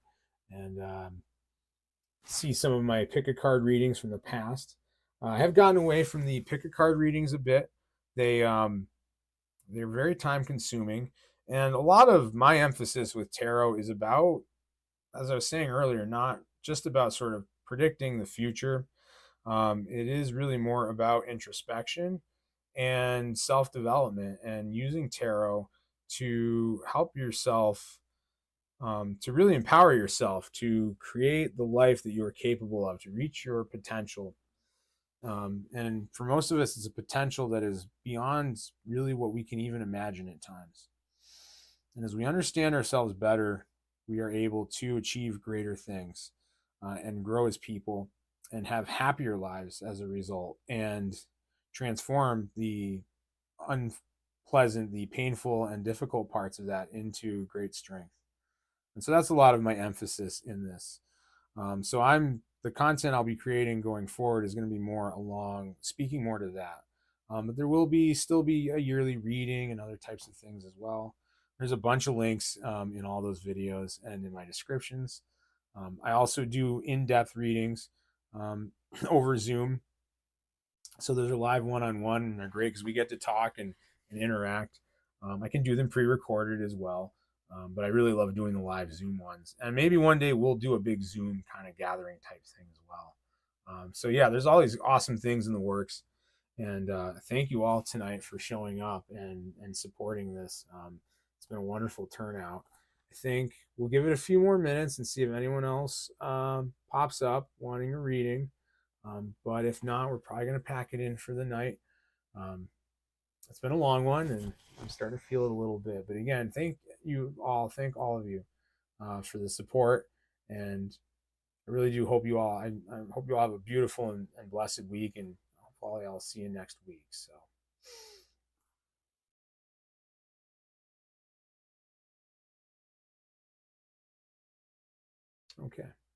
and see some of my pick a card readings from the past. I have gotten away from the pick a card readings a bit. They're very time consuming, and a lot of my emphasis with tarot is about, as I was saying earlier, not just about sort of predicting the future. It is really more about introspection and self development, and using tarot to help yourself, to really empower yourself to create the life that you are capable of, to reach your potential. And for most of us, it's a potential that is beyond really what we can even imagine at times. And as we understand ourselves better, we are able to achieve greater things and grow as people and have happier lives as a result, and transform the unpleasant, the painful, and difficult parts of that into great strength. And so that's a lot of my emphasis in this. So the content I'll be creating going forward is going to be more along speaking more to that. But there will still be a yearly reading and other types of things as well. There's a bunch of links in all those videos and in my descriptions. I also do in-depth readings over Zoom. So those are live one-on-one, and they're great because we get to talk and interact. I can do them pre-recorded as well. But I really love doing the live Zoom ones. And maybe one day we'll do a big Zoom kind of gathering type thing as well. So yeah, there's all these awesome things in the works. And thank you all tonight for showing up and supporting this. It's been a wonderful turnout. I think we'll give it a few more minutes and see if anyone else pops up wanting a reading. But if not, we're probably going to pack it in for the night. Um, it's been a long one, and I'm starting to feel it a little bit. But again, thank all of you for the support, and I really do hope you all. I hope you all have a beautiful and blessed week, and hopefully I'll see you next week. So. Okay.